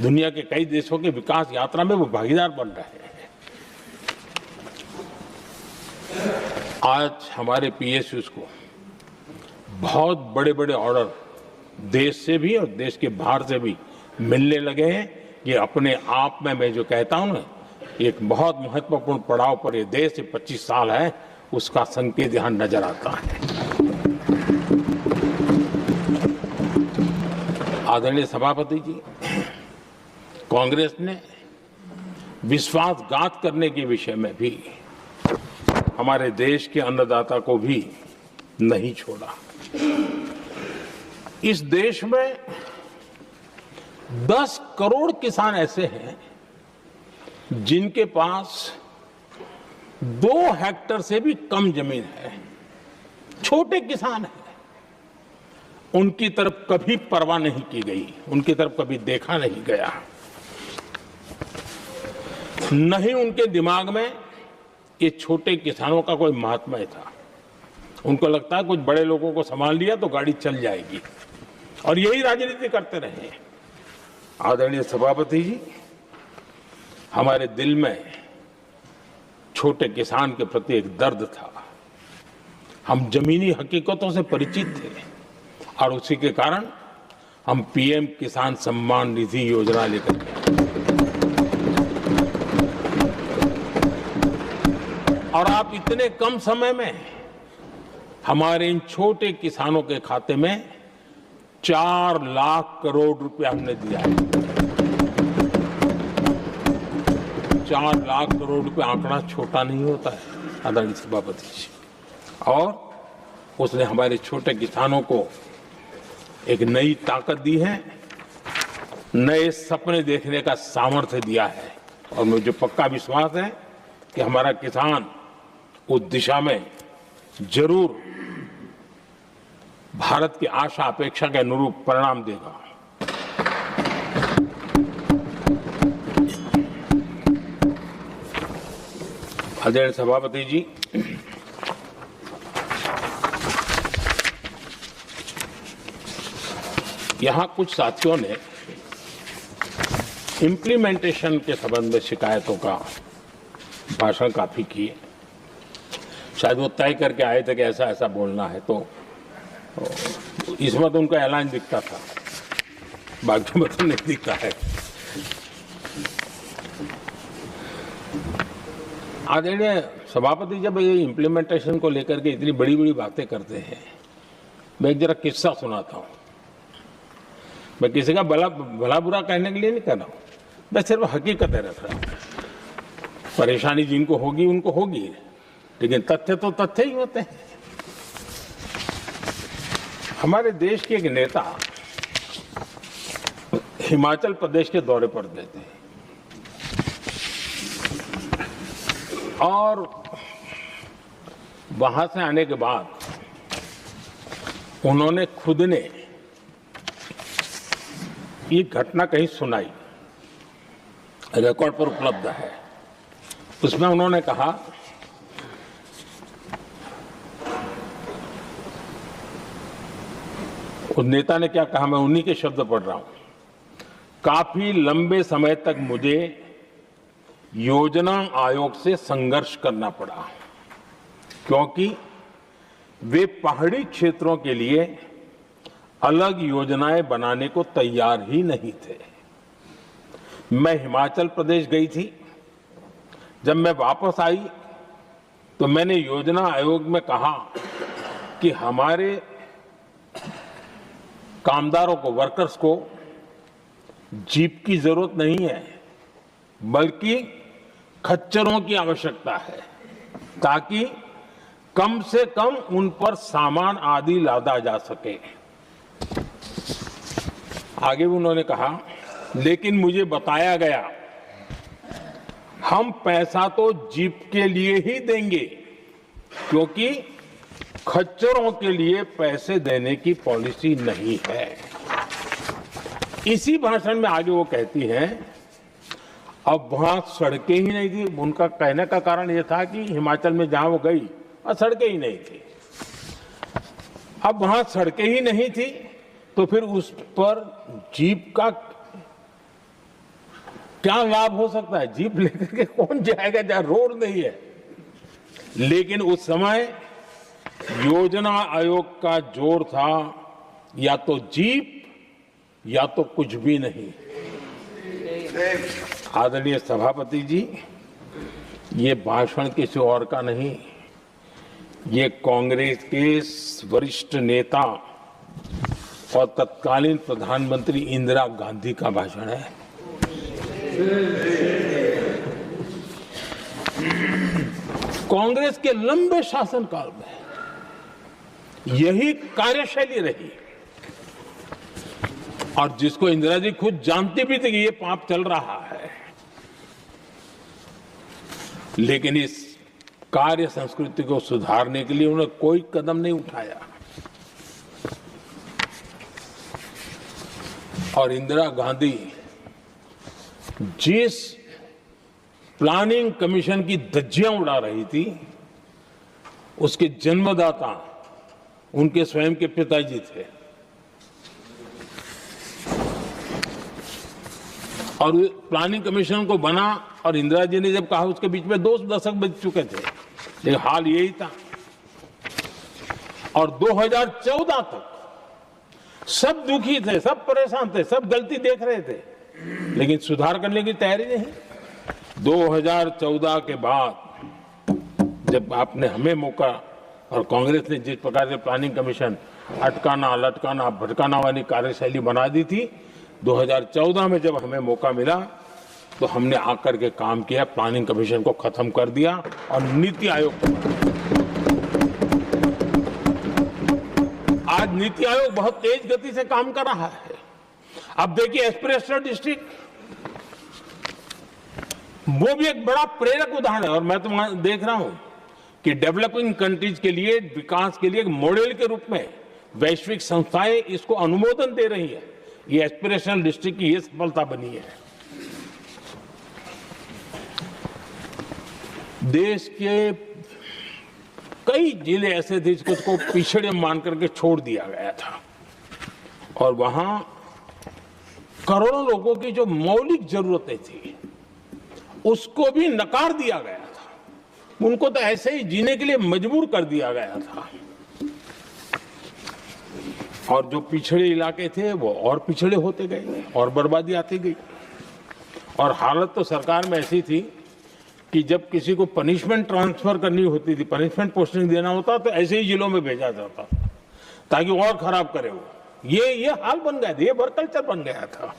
दुनिया के कई देशों के विकास यात्रा में वो भागीदार बन रहे हैं। आज हमारे पीएसयूज को बहुत बड़े बड़े ऑर्डर देश से भी और देश के बाहर से भी मिलने लगे हैं। ये अपने आप में मैं जो कहता हूं ना, एक बहुत महत्वपूर्ण पड़ाव पर ये देश 25 साल है, उसका संकेत यहां नजर आता है। आदरणीय सभापति जी, कांग्रेस ने विश्वासघात करने के विषय में भी हमारे देश के अन्नदाता को भी नहीं छोड़ा। इस देश में 10 करोड़ किसान ऐसे हैं जिनके पास 2 हेक्टेयर से भी कम जमीन है। छोटे किसान हैं, उनकी तरफ कभी परवाह नहीं की गई, उनकी तरफ कभी देखा नहीं गया। नहीं उनके दिमाग में ये छोटे किसानों का कोई महात्म्य था। उनको लगता है कुछ बड़े लोगों को संभाल लिया तो गाड़ी चल जाएगी, और यही राजनीति करते रहे। आदरणीय सभापति जी, हमारे दिल में छोटे किसान के प्रति एक दर्द था। हम जमीनी हकीकतों से परिचित थे और उसी के कारण हम पीएम किसान सम्मान निधि योजना लेकर के और आप इतने कम समय में हमारे इन छोटे किसानों के खाते में 4 लाख करोड़ रुपया हमने दिया है। 4 लाख करोड़ रुपया आंकड़ा छोटा नहीं होता है आदरणीय सभापति जी, और उसने हमारे छोटे किसानों को एक नई ताकत दी है, नए सपने देखने का सामर्थ्य दिया है। और मुझे पक्का विश्वास है कि हमारा किसान उस दिशा में जरूर भारत की आशा अपेक्षा के अनुरूप परिणाम देगा। आदरणीय सभापति जी, यहां कुछ साथियों ने इम्प्लीमेंटेशन के संबंध में शिकायतों का भाषण काफी किए। शायद वो तय करके आए थे कि ऐसा ऐसा बोलना है, तो इसमें तो उनका ऐलान दिखता था, बाकी में तो नहीं दिखता है। आदरणीय सभापति, जब ये इम्प्लीमेंटेशन को लेकर के इतनी बड़ी बड़ी बातें करते हैं, मैं एक जरा किस्सा सुनाता हूँ। मैं किसी का भला बुरा कहने के लिए नहीं कर रहा हूँ, मैं सिर्फ हकीकतें रख रहा हूँ। परेशानी जिनको होगी उनको होगी, लेकिन तथ्य तो तथ्य ही होते हैं। हमारे देश के एक नेता हिमाचल प्रदेश के दौरे पर गए थे और वहां से आने के बाद उन्होंने खुद ने ये घटना कहीं सुनाई, रिकॉर्ड पर उपलब्ध है। उसमें उन्होंने कहा, उस नेता ने क्या कहा, मैं उन्हीं के शब्द पढ़ रहा हूं। काफी लंबे समय तक मुझे योजना आयोग से संघर्ष करना पड़ा, क्योंकि वे पहाड़ी क्षेत्रों के लिए अलग योजनाएं बनाने को तैयार ही नहीं थे। मैं हिमाचल प्रदेश गई थी, जब मैं वापस आई तो मैंने योजना आयोग में कहा कि हमारे कामदारों को, वर्कर्स को जीप की जरूरत नहीं है, बल्कि खच्चरों की आवश्यकता है, ताकि कम से कम उन पर सामान आदि लादा जा सके। आगे उन्होंने कहा, लेकिन मुझे बताया गया हम पैसा तो जीप के लिए ही देंगे, क्योंकि खच्चरों के लिए पैसे देने की पॉलिसी नहीं है। इसी भाषण में आगे वो कहती हैं, अब वहां सड़कें ही नहीं थी। उनका कहने का कारण यह था कि हिमाचल में जहां वो गई और सड़कें ही नहीं थी। अब वहां सड़कें ही नहीं थी तो फिर उस पर जीप का क्या लाभ हो सकता है? जीप लेकर के कौन जाएगा जहां रोड नहीं है? लेकिन उस समय योजना आयोग का जोर था या तो जीप या तो कुछ भी नहीं। आदरणीय सभापति जी, ये भाषण किसी और का नहीं, ये कांग्रेस के वरिष्ठ नेता और तत्कालीन प्रधानमंत्री इंदिरा गांधी का भाषण है। कांग्रेस के लंबे शासनकाल में यही कार्यशैली रही, और जिसको इंदिरा जी खुद जानती भी थी कि ये पाप चल रहा है, लेकिन इस कार्य संस्कृति को सुधारने के लिए उन्होंने कोई कदम नहीं उठाया। और इंदिरा गांधी जिस प्लानिंग कमीशन की धज्जियां उड़ा रही थी, उसके जन्मदाता उनके स्वयं के पिताजी थे। और प्लानिंग कमीशन को बना और इंदिरा जी ने जब कहा, उसके बीच में 2 दशक बज चुके थे, लेकिन हाल यही था। और 2014 तक सब दुखी थे, सब परेशान थे, सब गलती देख रहे थे, लेकिन सुधार करने की तैयारी नहीं। 2014 के बाद जब आपने हमें मौका और कांग्रेस ने जिस प्रकार से प्लानिंग कमीशन अटकाना, लटकाना, भटकाना वाली कार्यशैली बना दी थी, 2014 में जब हमें मौका मिला तो हमने आकर के काम किया, प्लानिंग कमीशन को खत्म कर दिया और नीति आयोग को बनाया। आज नीति आयोग बहुत तेज गति से काम कर रहा है। अब देखिए एस्पिरेशनल डिस्ट्रिक्ट, वो भी एक बड़ा प्रेरक उदाहरण है। और मैं तो देख रहा हूं कि डेवलपिंग कंट्रीज के लिए, विकास के लिए एक मॉडल के रूप में वैश्विक संस्थाएं इसको अनुमोदन दे रही है। ये एस्पिरेशनल डिस्ट्रिक्ट की ये सफलता बनी है। देश के कई जिले ऐसे थे जिसको पिछड़े मान करके छोड़ दिया गया था, और वहां करोड़ों लोगों की जो मौलिक जरूरतें थी उसको भी नकार दिया गया था। उनको तो ऐसे ही जीने के लिए मजबूर कर दिया गया था। और जो पिछड़े इलाके थे वो और पिछड़े होते गए और बर्बादी आती गई। और हालत तो सरकार में ऐसी थी कि जब किसी को पनिशमेंट ट्रांसफर करनी होती थी, पनिशमेंट पोस्टिंग देना होता, तो ऐसे ही जिलों में भेजा जाता था ताकि और खराब करे वो। ये हाल बन गया था, ये वर्क कल्चर बन गया था।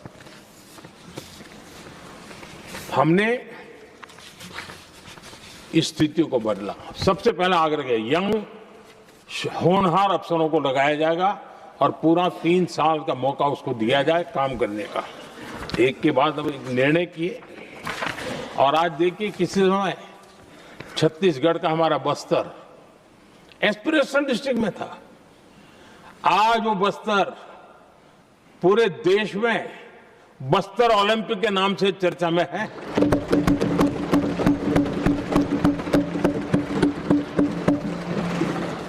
हमने इस स्थिति को बदला। सबसे पहला आग्रह किया, यंग होनहार अफसरों को लगाया जाएगा और पूरा 3 साल का मौका उसको दिया जाए काम करने का। एक के बाद अब एक निर्णय किए। और आज देखिए किसी समय छत्तीसगढ़ का हमारा बस्तर एस्पिरेशनल डिस्ट्रिक्ट में था, आज वो बस्तर पूरे देश में बस्तर ओलंपिक के नाम से चर्चा में है।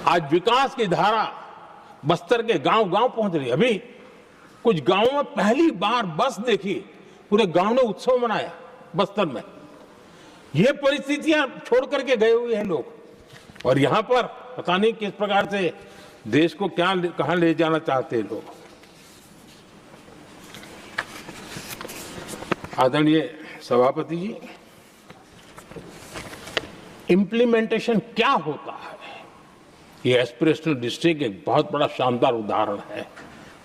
आज विकास की धारा बस्तर के गांव-गांव पहुंच रही है। अभी कुछ गांवों में पहली बार बस देखी, पूरे गांव ने उत्सव मनाया बस्तर में। ये परिस्थितियां छोड़ करके गए हुए हैं लोग, और यहां पर पता नहीं किस प्रकार से देश को कहां ले जाना चाहते हैं लोग। आदरणीय सभापति जी, इम्प्लीमेंटेशन क्या होता है, ये एस्पिरेशनल डिस्ट्रिक्ट एक बहुत बड़ा शानदार उदाहरण है।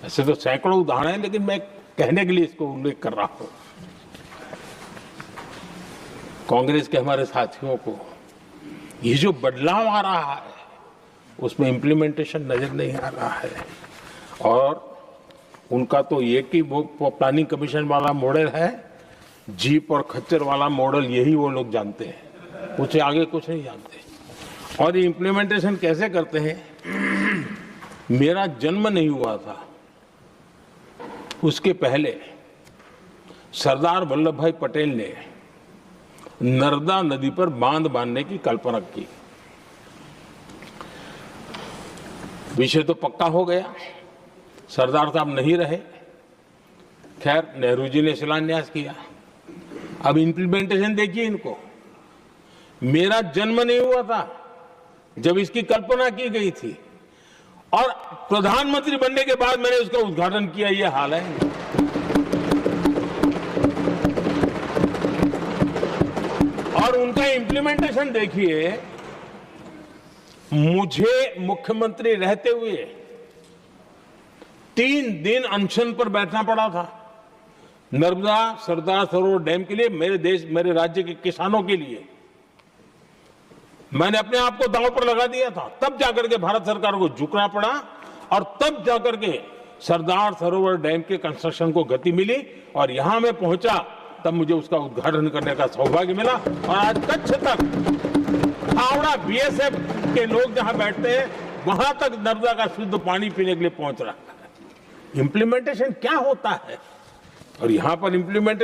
ऐसे तो सैकड़ों उदाहरण हैं, लेकिन मैं कहने के लिए इसको उल्लेख कर रहा हूं। कांग्रेस के हमारे साथियों को ये जो बदलाव आ रहा है उसमें इम्प्लीमेंटेशन नजर नहीं आ रहा है। और उनका तो एक ही वो प्लानिंग कमीशन वाला मॉडल है, जीप और खच्चर वाला मॉडल, यही वो लोग जानते हैं, उससे आगे कुछ नहीं जानते। और ये इम्प्लीमेंटेशन कैसे करते हैं? मेरा जन्म नहीं हुआ था उसके पहले सरदार वल्लभ भाई पटेल ने नर्मदा नदी पर बांध बांधने की कल्पना की। विषय तो पक्का हो गया, सरदार साहब नहीं रहे, खैर नेहरू जी ने शिलान्यास किया। अब इम्प्लीमेंटेशन देखिए इनको। मेरा जन्म नहीं हुआ था जब इसकी कल्पना की गई थी, और प्रधानमंत्री बनने के बाद मैंने उसका उद्घाटन किया। ये हाल है। और उनका इम्प्लीमेंटेशन देखिए, मुझे मुख्यमंत्री रहते हुए 3 दिन अनशन पर बैठना पड़ा था नर्मदा सरदार सरोवर डैम के लिए, मेरे राज्य के किसानों के लिए। मैंने अपने आप को दांव पर लगा दिया था, तब जाकर के भारत सरकार को झुकना पड़ा, और तब जाकर के सरदार सरोवर डैम के कंस्ट्रक्शन को गति मिली, और यहां मैं पहुंचा तब मुझे उसका उद्घाटन करने का सौभाग्य मिला। और आज कच्छ तक हावड़ा बीएसएफ के लोग जहां बैठते हैं वहां तक नर्मदा का शुद्ध पानी पीने के लिए पहुंच रहा है। इंप्लीमेंटेशन क्या होता है? और यहां पर इम्प्लीमेंट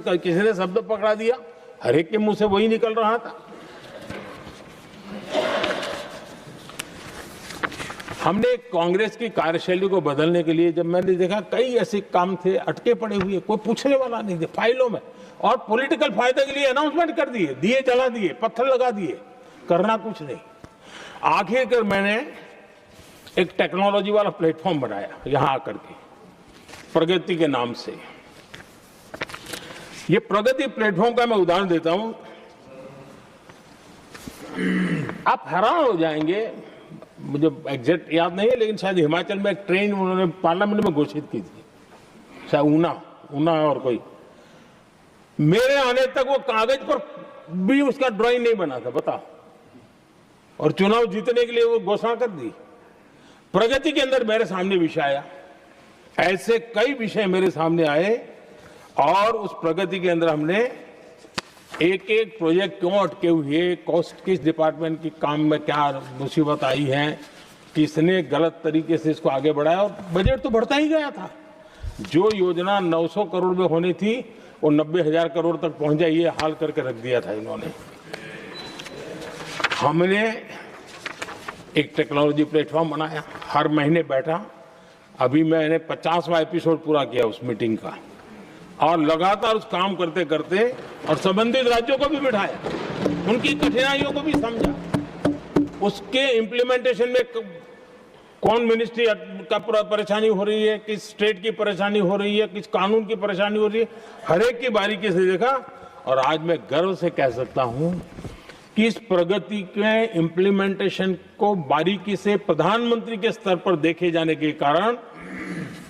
कर किसी ने शब्द पकड़ा दिया, हर एक के मुंह से वही निकल रहा था। हमने कांग्रेस की कार्यशैली को बदलने के लिए जब मैंने देखा कई ऐसे काम थे अटके पड़े हुए, कोई पूछने वाला नहीं थे फाइलों में, और पॉलिटिकल फायदे के लिए अनाउंसमेंट कर दिए, दिए जला दिए, पत्थर लगा दिए, करना कुछ नहीं। आखिरकार मैंने एक टेक्नोलॉजी वाला प्लेटफॉर्म बनाया यहां आकर के, प्रगति के नाम से। ये प्रगति प्लेटफॉर्म का मैं उदाहरण देता हूं, आप हैरान हो जाएंगे, मुझे एग्जैक्ट याद नहीं है लेकिन शायद हिमाचल में एक ट्रेन उन्होंने पार्लियामेंट में घोषित की थी, शायद ऊना और कोई, मेरे आने तक वो कागज पर भी उसका ड्राइंग नहीं बना था, बताओ, और चुनाव जीतने के लिए वो घोषणा कर दी। प्रगति के अंदर मेरे सामने विषय आया, ऐसे कई विषय मेरे सामने आए, और उस प्रगति के अंदर हमने एक एक प्रोजेक्ट क्यों अटके हुए, कॉस्ट किस डिपार्टमेंट की काम में क्या मुसीबत आई है, किसने गलत तरीके से इसको आगे बढ़ाया, और बजट तो बढ़ता ही गया था। जो योजना 900 करोड़ में होनी थी वो 90,000 करोड़ तक पहुंच जाए, ये हाल करके रख दिया था इन्होंने। हमने एक टेक्नोलॉजी प्लेटफॉर्म बनाया, हर महीने बैठा, अभी मैंने 50वां एपिसोड पूरा किया उस मीटिंग का, और लगातार उस काम करते करते और संबंधित राज्यों को भी बिठाया, उनकी कठिनाइयों को भी समझा, उसके इम्प्लीमेंटेशन में कौन मिनिस्ट्री का पूरा परेशानी हो रही है, किस स्टेट की परेशानी हो रही है, किस कानून की परेशानी हो रही है, हर एक की बारीकी से देखा। और आज मैं गर्व से कह सकता हूं कि इस प्रगति के इम्प्लीमेंटेशन को बारीकी से प्रधानमंत्री के स्तर पर देखे जाने के कारण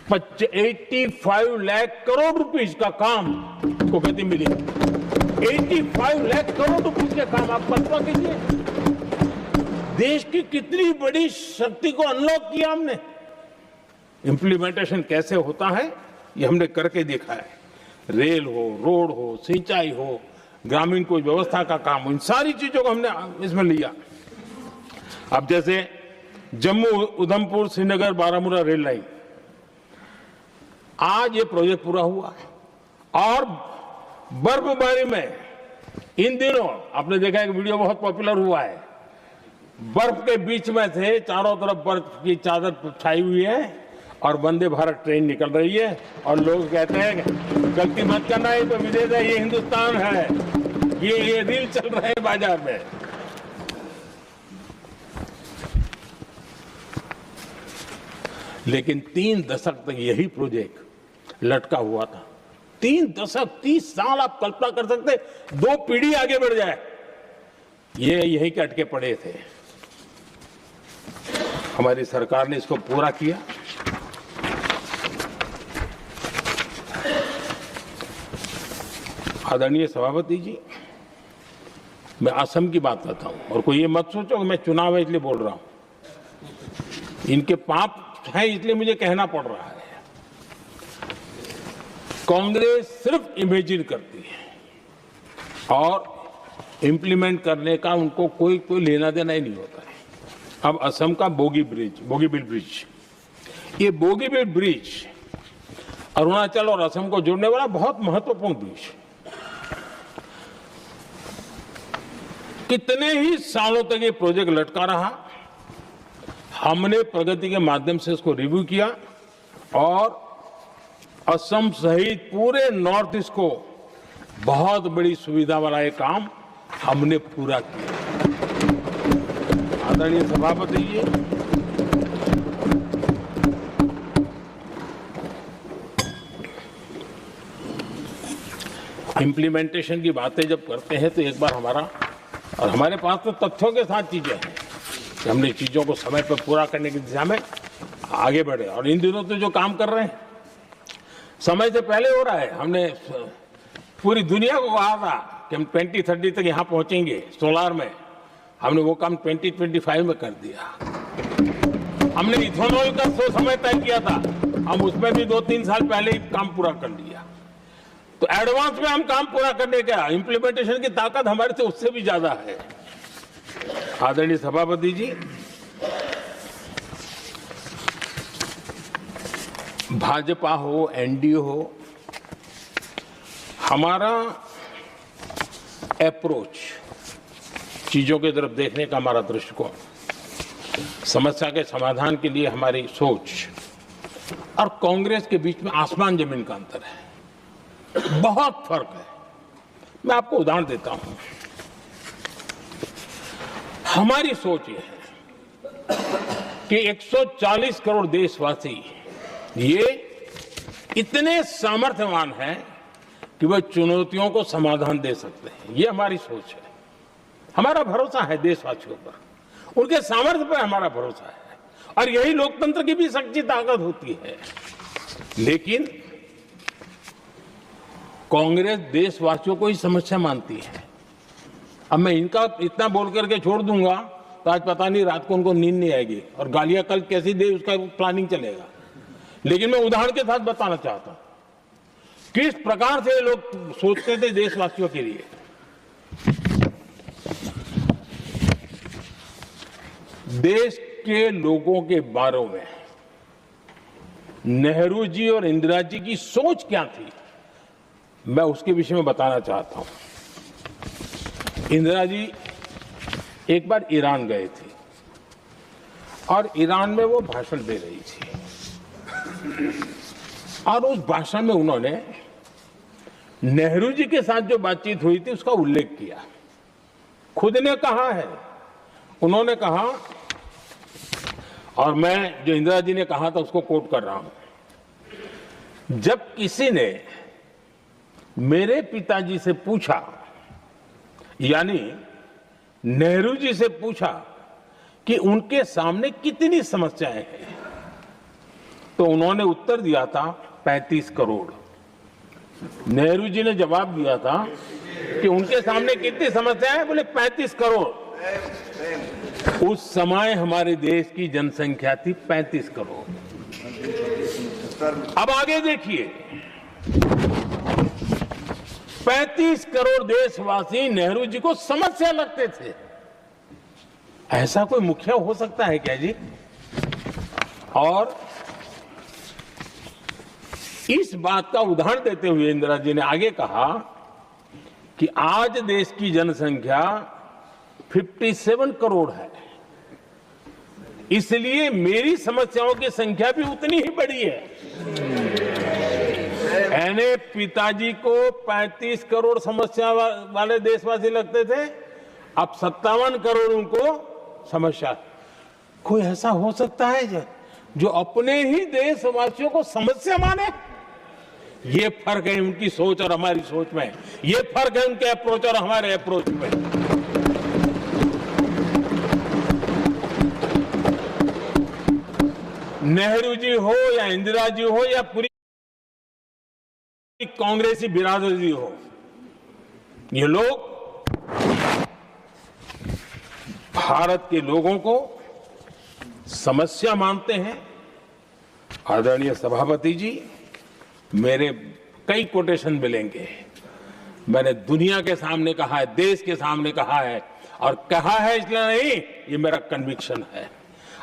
85 लाख करोड़ रुपीस का काम को गति मिली। 85 लाख करोड़ रुपीस के काम, आप कल्पना कीजिए देश की कितनी बड़ी शक्ति को अनलॉक किया हमने। इंप्लीमेंटेशन कैसे होता है ये हमने करके देखा है, रेल हो, रोड हो, सिंचाई हो, ग्रामीण कोई व्यवस्था का काम हो, इन सारी चीजों को हमने इसमें लिया। अब जैसे जम्मू उधमपुर श्रीनगर बारामूला रेल लाइन, आज ये प्रोजेक्ट पूरा हुआ, और बर्फबारी में इन दिनों आपने देखा एक वीडियो बहुत पॉपुलर हुआ है, बर्फ के बीच में से चारों तरफ बर्फ की चादर छाई हुई है और वंदे भारत ट्रेन निकल रही है, और लोग कहते हैं गलती मत करना, ये तो विदेश है, ये हिंदुस्तान है, ये रील चल रहे हैं बाजार में। लेकिन 3 दशक तक यही प्रोजेक्ट लटका हुआ था। 3 दशक, 30 साल, आप कल्पना कर सकते, 2 पीढ़ी आगे बढ़ जाए, ये यहीं के अटके पड़े थे। हमारी सरकार ने इसको पूरा किया। आदरणीय सभापति जी, मैं असम की बात करता हूं, और कोई ये मत सोचो कि मैं चुनाव है इसलिए बोल रहा हूं, इनके पाप है इसलिए मुझे कहना पड़ रहा है। कांग्रेस सिर्फ इमेजिन करती है और इंप्लीमेंट करने का उनको कोई लेना देना ही नहीं होता है। अब असम का बोगीबिल ब्रिज, ये बोगीबिल ब्रिज अरुणाचल और असम को जोड़ने वाला बहुत महत्वपूर्ण ब्रिज, कितने ही सालों तक ये प्रोजेक्ट लटका रहा। हमने प्रगति के माध्यम से इसको रिव्यू किया और असम सहित पूरे नॉर्थ ईस्ट को बहुत बड़ी सुविधा वाला ये काम हमने पूरा किया। आदरणीय सभापति जी, इंप्लीमेंटेशन की बातें जब करते हैं तो एक बार हमारे पास तो तथ्यों के साथ चीजें हैं कि हमने चीजों को समय पर पूरा करने की दिशा में आगे बढ़े। और इन दिनों तो जो काम कर रहे हैं समय से पहले हो रहा है। हमने पूरी दुनिया को कहा था कि हम 2030 तक यहाँ पहुंचेंगे सोलार में, हमने वो काम 2025 में कर दिया। हमने इथेनॉल का समय तय किया था, हम उसमें भी 2-3 साल पहले ही काम पूरा कर लिया। तो एडवांस में हम काम पूरा करने का, इंप्लीमेंटेशन की ताकत हमारे से उससे भी ज्यादा है। आदरणीय सभापति जी, भाजपा हो, एनडीए हो, हमारा अप्रोच, चीजों की तरफ देखने का हमारा दृष्टिकोण, समस्या के समाधान के लिए हमारी सोच और कांग्रेस के बीच में आसमान जमीन का अंतर है, बहुत फर्क है। मैं आपको उदाहरण देता हूं। हमारी सोच ये है कि 140 करोड़ देशवासी ये इतने सामर्थ्यवान हैं कि वे चुनौतियों को समाधान दे सकते हैं। ये हमारी सोच है, हमारा भरोसा है देशवासियों पर, उनके सामर्थ्य पर हमारा भरोसा है, और यही लोकतंत्र की भी सच्ची ताकत होती है। लेकिन कांग्रेस देशवासियों को ही समस्या मानती है। अब मैं इनका इतना बोल करके छोड़ दूंगा तो आज पता नहीं रात को उनको नींद नहीं आएगी और गालियां कल कैसी दे उसका प्लानिंग चलेगा। लेकिन मैं उदाहरण के साथ बताना चाहता हूं किस प्रकार से लोग सोचते थे देशवासियों के लिए। देश के लोगों के बारे में नेहरू जी और इंदिरा जी की सोच क्या थी, मैं उसके विषय में बताना चाहता हूं। इंदिरा जी एक बार ईरान गए थे और ईरान में वो भाषण दे रही थी, और उस भाषण में उन्होंने नेहरू जी के साथ जो बातचीत हुई थी उसका उल्लेख किया। खुद ने कहा है, उन्होंने कहा, और मैं जो इंदिरा जी ने कहा था उसको कोट कर रहा हूं, जब किसी ने मेरे पिताजी से पूछा, यानी नेहरू जी से पूछा कि उनके सामने कितनी समस्याएं हैं, तो उन्होंने उत्तर दिया था 35 करोड़। नेहरू जी ने जवाब दिया था कि उनके सामने कितनी समस्याएं हैं, बोले 35 करोड़। उस समय हमारे देश की जनसंख्या थी 35 करोड़। अब आगे देखिए, 35 करोड़ देशवासी नेहरू जी को समस्या लगते थे। ऐसा कोई मुखिया हो सकता है क्या जी? और इस बात का उदाहरण देते हुए इंदिरा जी ने आगे कहा कि आज देश की जनसंख्या 57 करोड़ है, इसलिए मेरी समस्याओं की संख्या भी उतनी ही बड़ी है। यानी पिताजी को 35 करोड़ समस्या वाले देशवासी लगते थे, अब 57 करोड़ उनको समस्या। कोई ऐसा हो सकता है जो अपने ही देशवासियों को समस्या माने? ये फर्क है उनकी सोच और हमारी सोच में, ये फर्क है उनके अप्रोच और हमारे अप्रोच में। नेहरू जी हो या इंदिरा जी हो या पूरी कांग्रेसी बिरादरी हो, ये लोग भारत के लोगों को समस्या मानते हैं। आदरणीय सभापति जी, मेरे कई कोटेशन मिलेंगे। मैंने दुनिया के सामने कहा है, देश के सामने कहा है, और कहा है इसलिए नहीं, ये मेरा कन्विक्शन है।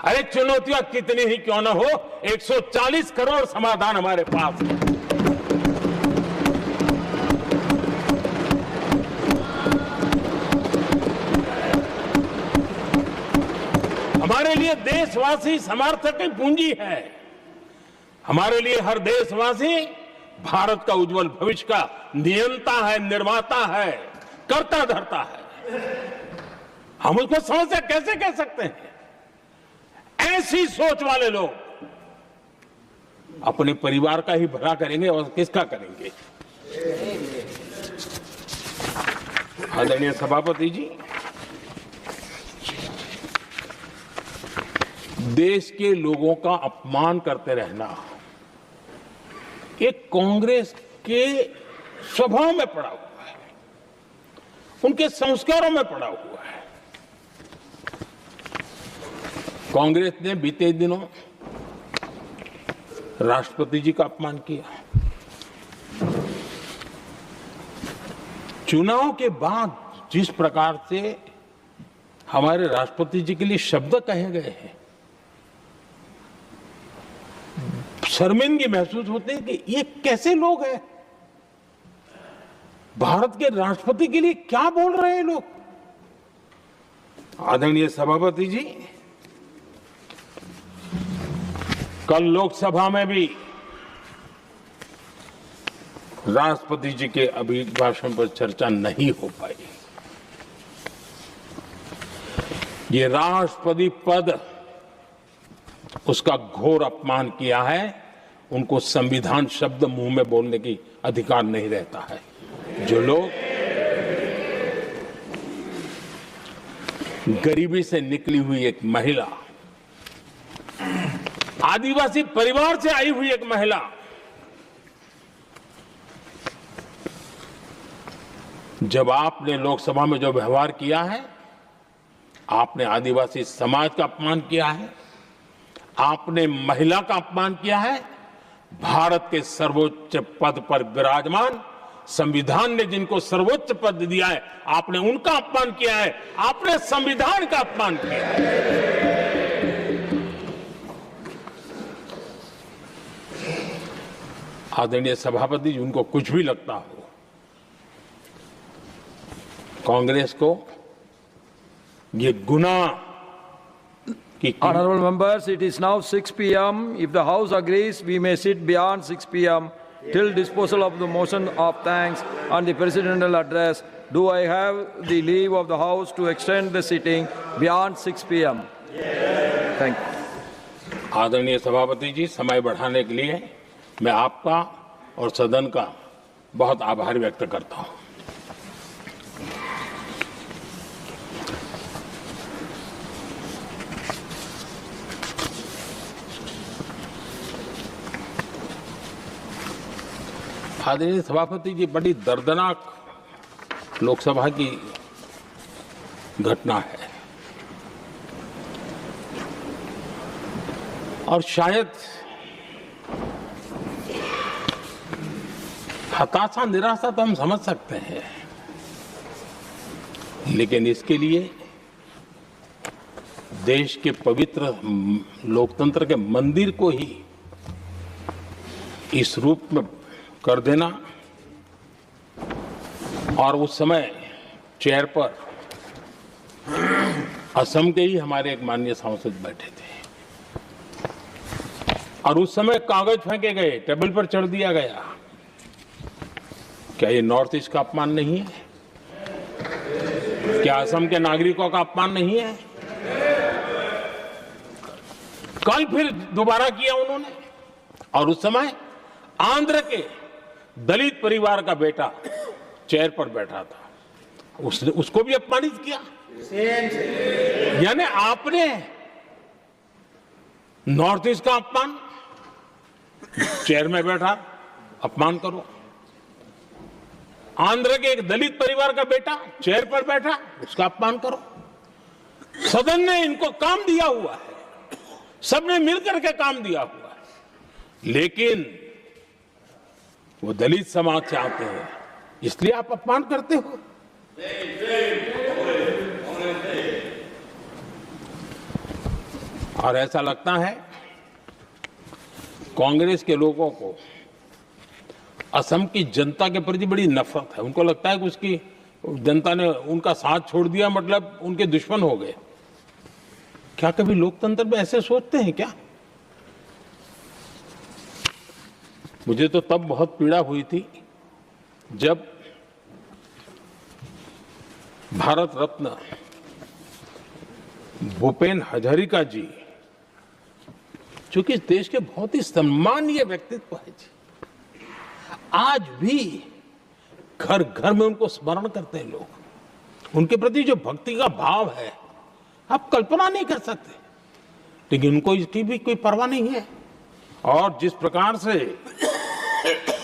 अरे चुनौतियां कितनी ही क्यों ना हो, 140 करोड़ समाधान हमारे पास है। हमारे लिए देशवासी समर्थक की पूंजी है। हमारे लिए हर देशवासी भारत का उज्जवल भविष्य का नियंता है, निर्माता है, कर्ता धर्ता है। हम उसको समस्या कैसे कह सकते हैं? ऐसी सोच वाले लोग अपने परिवार का ही भला करेंगे और किसका करेंगे? आदरणीय सभापति जी, देश के लोगों का अपमान करते रहना एक कांग्रेस के स्वभाव में पड़ा हुआ है, उनके संस्कारों में पड़ा हुआ है। कांग्रेस ने बीते दिनों राष्ट्रपति जी का अपमान किया। चुनाव के बाद जिस प्रकार से हमारे राष्ट्रपति जी के लिए शब्द कहे गए हैं। शर्मिंदगी महसूस होती है कि ये कैसे लोग हैं, भारत के राष्ट्रपति के लिए क्या बोल रहे हैं लोग। आदरणीय सभापति जी, कल लोकसभा में भी राष्ट्रपति जी के अभिभाषण पर चर्चा नहीं हो पाई। ये राष्ट्रपति पद, उसका घोर अपमान किया है। उनको संविधान शब्द मुंह में बोलने की अधिकार नहीं रहता है। जो लोग गरीबी से निकली हुई एक महिला, आदिवासी परिवार से आई हुई एक महिला, जब आपने लोकसभा में जो व्यवहार किया है, आपने आदिवासी समाज का अपमान किया है, आपने महिला का अपमान किया है। भारत के सर्वोच्च पद पर विराजमान, संविधान ने जिनको सर्वोच्च पद दिया है, आपने उनका अपमान किया है, आपने संविधान का अपमान किया है। आदरणीय सभापति जी, उनको कुछ भी लगता हो, कांग्रेस को ये गुनाह की Honorable members, it is now 6 p.m. If the House agrees, we may sit beyond 6 p.m. till disposal of the motion of thanks and the presidential address. Do I have the leave of the House to extend the sitting beyond 6 p.m.? Thank you. आदरणीय सभापति जी, समय बढ़ाने के लिए मैं आपका और सदन का बहुत आभार व्यक्त करता हूं। आदरणीय सभापति जी, बड़ी दर्दनाक लोकसभा की घटना है और शायद हताशा, निराशा तो हम समझ सकते हैं, लेकिन इसके लिए देश के पवित्र लोकतंत्र के मंदिर को ही इस रूप में कर देना। और उस समय चेयर पर असम के ही हमारे एक माननीय सांसद बैठे थे और उस समय कागज फेंके गए, टेबल पर चढ़ दिया गया। क्या ये नॉर्थ ईस्ट का अपमान नहीं है? क्या असम के नागरिकों का अपमान नहीं है? कल फिर दोबारा किया उन्होंने और उस समय आंध्र के दलित परिवार का बेटा चेयर पर बैठा था, उसने उसको भी अपमानित किया। यानी आपने नॉर्थ ईस्ट का अपमान, चेयर में बैठा अपमान करो। आंध्र के एक दलित परिवार का बेटा चेयर पर बैठा, उसका अपमान करो। सदन ने इनको काम दिया हुआ है, सबने मिलकर के काम दिया हुआ है, लेकिन वो दलित समाज से आते हैं, इसलिए आप अपमान करते हो। और ऐसा लगता है कांग्रेस के लोगों को असम की जनता के प्रति बड़ी नफरत है। उनको लगता है कि उसकी जनता ने उनका साथ छोड़ दिया, मतलब उनके दुश्मन हो गए। क्या कभी लोकतंत्र में ऐसे सोचते हैं क्या? मुझे तो तब बहुत पीड़ा हुई थी जब भारत रत्न भूपेन हजारिका जी, जो कि इस देश के बहुत ही सम्मानीय व्यक्तित्व है जी, आज भी घर घर में उनको स्मरण करते हैं लोग। उनके प्रति जो भक्ति का भाव है आप कल्पना नहीं कर सकते, लेकिन उनको इसकी भी कोई परवाह नहीं है। और जिस प्रकार से,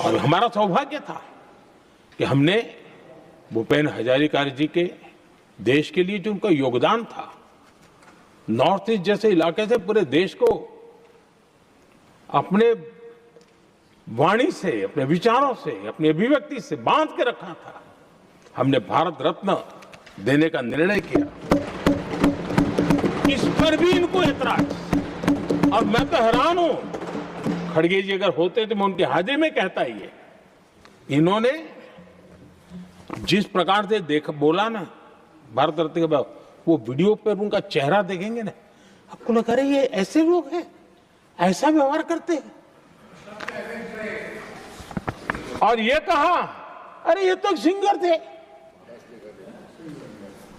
और हमारा सौभाग्य था कि हमने भूपेन हजारिका जी के देश के लिए जो उनका योगदान था, नॉर्थ ईस्ट जैसे इलाके से पूरे देश को अपने वाणी से, अपने विचारों से, अपनी अभिव्यक्ति से बांध के रखा था। हमने भारत रत्न देने का निर्णय किया। इस पर भी इनको ऐतराज। और मैं तो हैरान हूं, खड़गे जी अगर होते तो मैं उनकी हाजिरी में कहता ही है, इन्होंने जिस प्रकार से बोला ना भारत रत्न के बाद, वो वीडियो पर उनका चेहरा देखेंगे ना, आपको लगा रहे ये ऐसे लोग हैं, ऐसा व्यवहार करते हैं। और ये कहा, अरे ये तो सिंगर थे।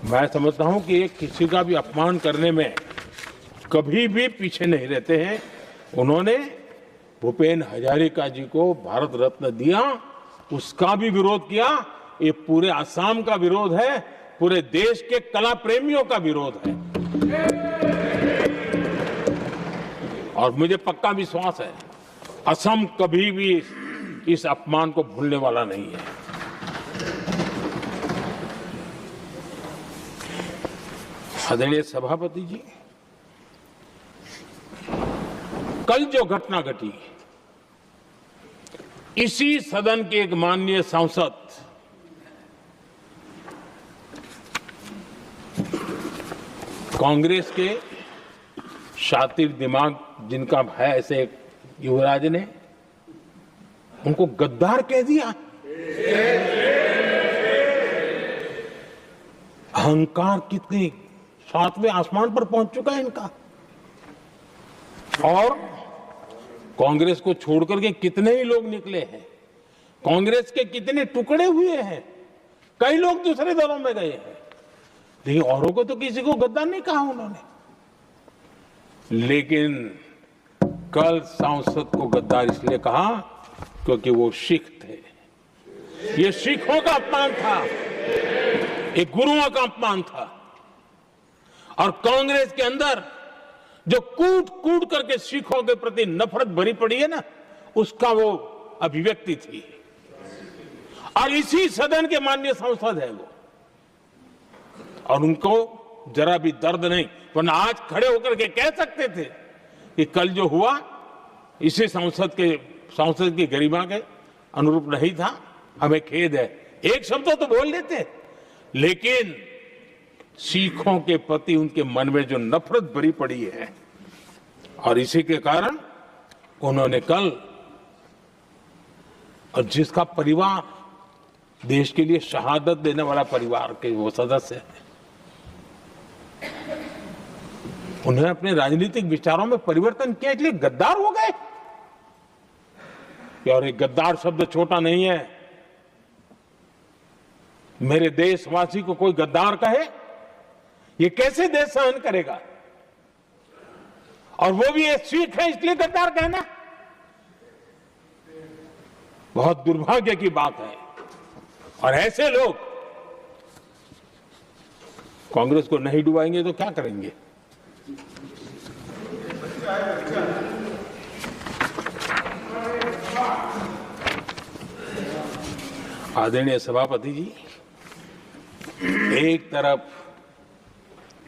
मैं समझता हूं कि ये किसी का भी अपमान करने में कभी भी पीछे नहीं रहते हैं। उन्होंने भूपेन हजारिका जी को भारत रत्न दिया, उसका भी विरोध किया। ये पूरे असम का विरोध है, पूरे देश के कला प्रेमियों का विरोध है। और मुझे पक्का विश्वास है, असम कभी भी इस अपमान को भूलने वाला नहीं है। आदरणीय सभापति जी, कल जो घटना घटी, इसी सदन के एक माननीय सांसद कांग्रेस के शातिर दिमाग जिनका है, ऐसे एक युवराज ने उनको गद्दार कह दिया। अहंकार कितनी 7वें आसमान पर पहुंच चुका है इनका। और कांग्रेस को छोड़कर के कितने ही लोग निकले हैं, कांग्रेस के कितने टुकड़े हुए हैं, कई लोग दूसरे दलों में गए हैं, लेकिन औरों को तो किसी को गद्दार नहीं कहा उन्होंने। लेकिन कल सांसद को गद्दार इसलिए कहा क्योंकि वो सिख थे। ये सिखों का अपमान था, एक गुरुओं का अपमान था। और कांग्रेस के अंदर जो कूट कूट करके सिखों के प्रति नफरत भरी पड़ी है ना, उसका वो अभिव्यक्ति थी। और इसी सदन के माननीय सांसद है वो, और उनको जरा भी दर्द नहीं, वरना आज खड़े होकर के कह सकते थे कि कल जो हुआ इसी सांसद की गरिमा के अनुरूप नहीं था, हमें खेद है। एक शब्द तो बोल देते, लेकिन सिखों के प्रति उनके मन में जो नफरत भरी पड़ी है, और इसी के कारण उन्होंने कल, और जिसका परिवार देश के लिए शहादत देने वाला परिवार के वो सदस्य हैं, उन्होंने अपने राजनीतिक विचारों में परिवर्तन किया, इसलिए गद्दार हो गए। और एक गद्दार शब्द छोटा नहीं है। मेरे देशवासी को कोई गद्दार कहे, ये कैसे देश सहन करेगा? और वो भी एक सिख है इसलिए गद्दार कहना बहुत दुर्भाग्य की बात है। और ऐसे लोग कांग्रेस को नहीं डुबाएंगे तो क्या करेंगे? आदरणीय सभापति जी, एक तरफ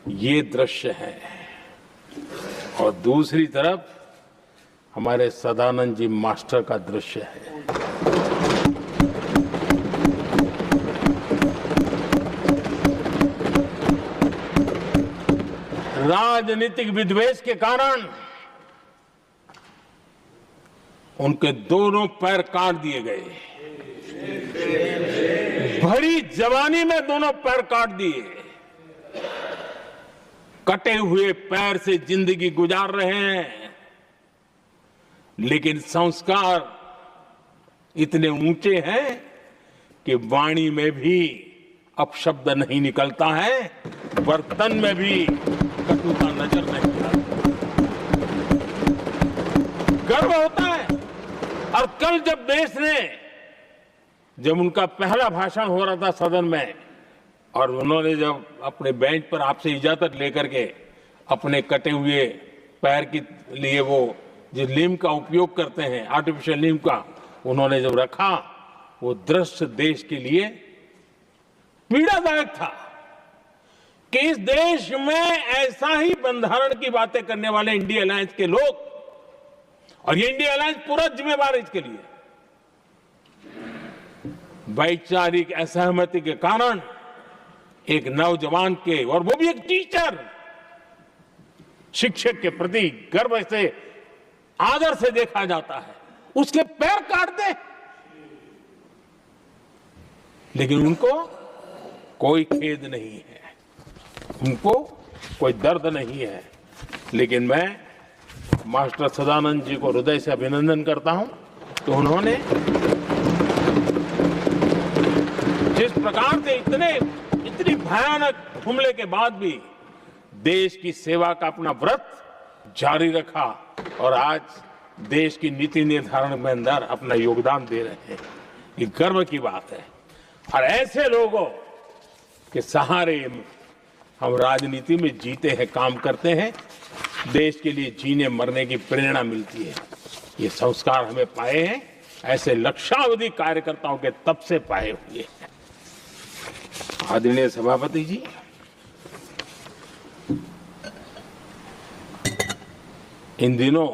ये दृश्य है और दूसरी तरफ हमारे सदानंद जी मास्टर का दृश्य है। राजनीतिक विद्वेष के कारण उनके दोनों पैर काट दिए गए। भरी जवानी में दोनों पैर काट दिए। कटे हुए पैर से जिंदगी गुजार रहे हैं, लेकिन संस्कार इतने ऊंचे हैं कि वाणी में भी अपशब्द नहीं निकलता है, बर्तन में भी कटुता नजर नहीं आती। गर्व होता है। और कल जब देश ने, जब उनका पहला भाषण हो रहा था सदन में, और उन्होंने जब अपने बेंच पर आपसे इजाजत लेकर के अपने कटे हुए पैर के लिए वो जो नीम का उपयोग करते हैं, आर्टिफिशियल नीम का, उन्होंने जब रखा, वो दृश्य देश के लिए पीड़ादायक था कि इस देश में ऐसा ही बंधारण की बातें करने वाले इंडिया अलायंस के लोग, और ये इंडिया अलायंस पूरा जिम्मेवार है इसके लिए, वैचारिक असहमति के कारण एक नौजवान के, और वो भी एक टीचर, शिक्षक के प्रति गर्व से, आदर से देखा जाता है, उसके पैर काट दे, लेकिन उनको कोई खेद नहीं है, उनको कोई दर्द नहीं है। लेकिन मैं मास्टर सदानंद जी को हृदय से अभिनंदन करता हूं कि उन्होंने जिस प्रकार से इतनी भयानक हमले के बाद भी देश की सेवा का अपना व्रत जारी रखा और आज देश की नीति निर्धारण में अंदर अपना योगदान दे रहे हैं। ये गर्व की बात है और ऐसे लोगों के सहारे हम राजनीति में जीते हैं, काम करते हैं, देश के लिए जीने मरने की प्रेरणा मिलती है। ये संस्कार हमें पाए हैं ऐसे लक्षावधि कार्यकर्ताओं के तब से पाए हुए हैं। आदरणीय सभापति जी, इन दिनों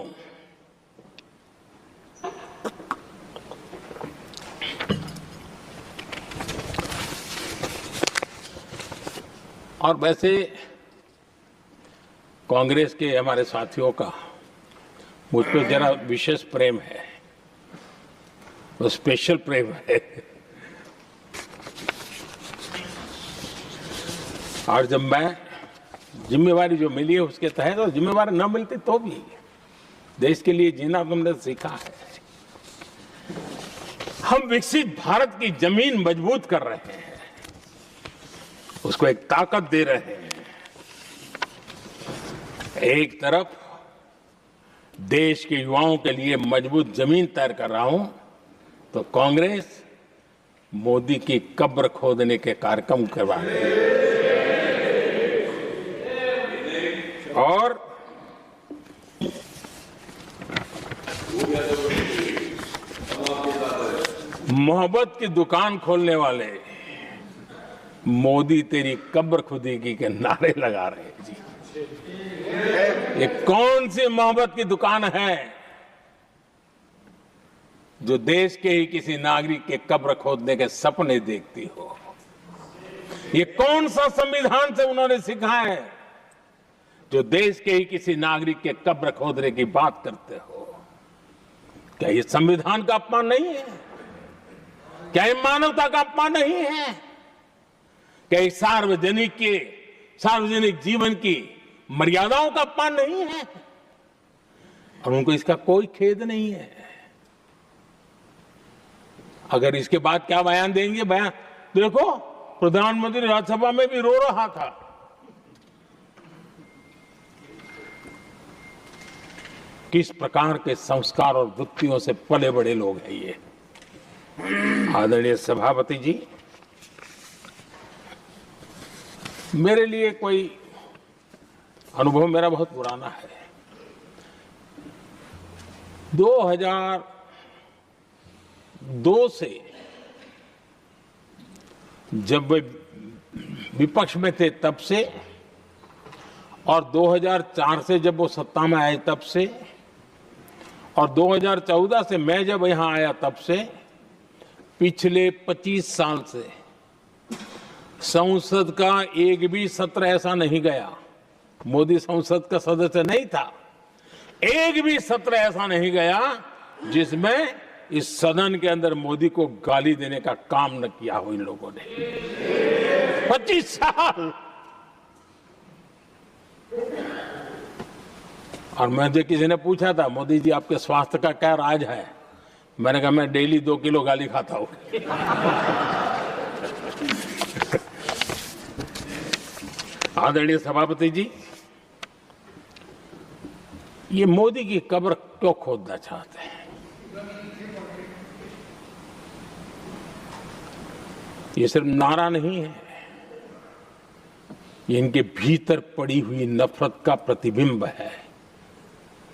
और वैसे कांग्रेस के हमारे साथियों का मुझ पर जरा विशेष प्रेम है, वो स्पेशल प्रेम है। और जब मैं जिम्मेवारी जो मिली है उसके तहत, और जिम्मेवारी न मिलती तो भी देश के लिए जीना तुमने सीखा है। हम विकसित भारत की जमीन मजबूत कर रहे हैं, उसको एक ताकत दे रहे हैं। एक तरफ देश के युवाओं के लिए मजबूत जमीन तैयार कर रहा हूं, तो कांग्रेस मोदी की कब्र खोदने के कार्यक्रम करवा रही है। और मोहब्बत की दुकान खोलने वाले मोदी तेरी कब्र खुदेगी के नारे लगा रहे हैं जी। ये कौन सी मोहब्बत की दुकान है जो देश के ही किसी नागरिक के कब्र खोदने के सपने देखती हो? ये कौन सा संविधान से उन्होंने सीखा है जो देश के ही किसी नागरिक के कब्र खोदने की बात करते हो? क्या ये संविधान का अपमान नहीं है? क्या ये मानवता का अपमान नहीं है? क्या ये सार्वजनिक जीवन की मर्यादाओं का अपमान नहीं है? और उनको इसका कोई खेद नहीं है। अगर इसके बाद क्या बयान देंगे? बयान देखो, प्रधानमंत्री राज्यसभा में भी रो रहा था। किस प्रकार के संस्कार और वृत्तियों से पले बड़े लोग हैं ये। आदरणीय सभापति जी, मेरे लिए कोई अनुभव मेरा बहुत पुराना है। 2002 से जब वे विपक्ष में थे तब से, और 2004 से जब वो सत्ता में आए तब से, और 2014 से मैं जब यहां आया तब से, पिछले 25 साल से संसद का एक भी सत्र ऐसा नहीं गया, मोदी संसद का सदस्य नहीं था, एक भी सत्र ऐसा नहीं गया जिसमें इस सदन के अंदर मोदी को गाली देने का काम न किया हो इन लोगों ने। 25 साल। और मुझे किसी ने पूछा था, मोदी जी आपके स्वास्थ्य का क्या राज है? मैंने कहा मैं डेली 2 किलो गाली खाता हूं। आदरणीय सभापति जी, ये मोदी की कब्र क्यों खोदना चाहते हैं? ये सिर्फ नारा नहीं है, ये इनके भीतर पड़ी हुई नफरत का प्रतिबिंब है,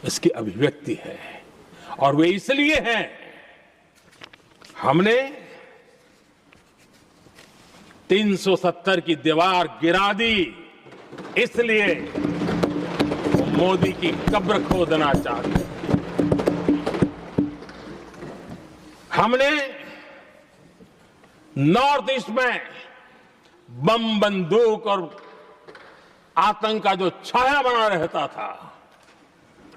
इसकी अभिव्यक्ति है। और वे इसलिए हैं, हमने 370 की दीवार गिरा दी, इसलिए वो मोदी की कब्र खोदना चाहते हैं। हमने नॉर्थ ईस्ट में बम, बंदूक और आतंक का जो छाया बना रहता था,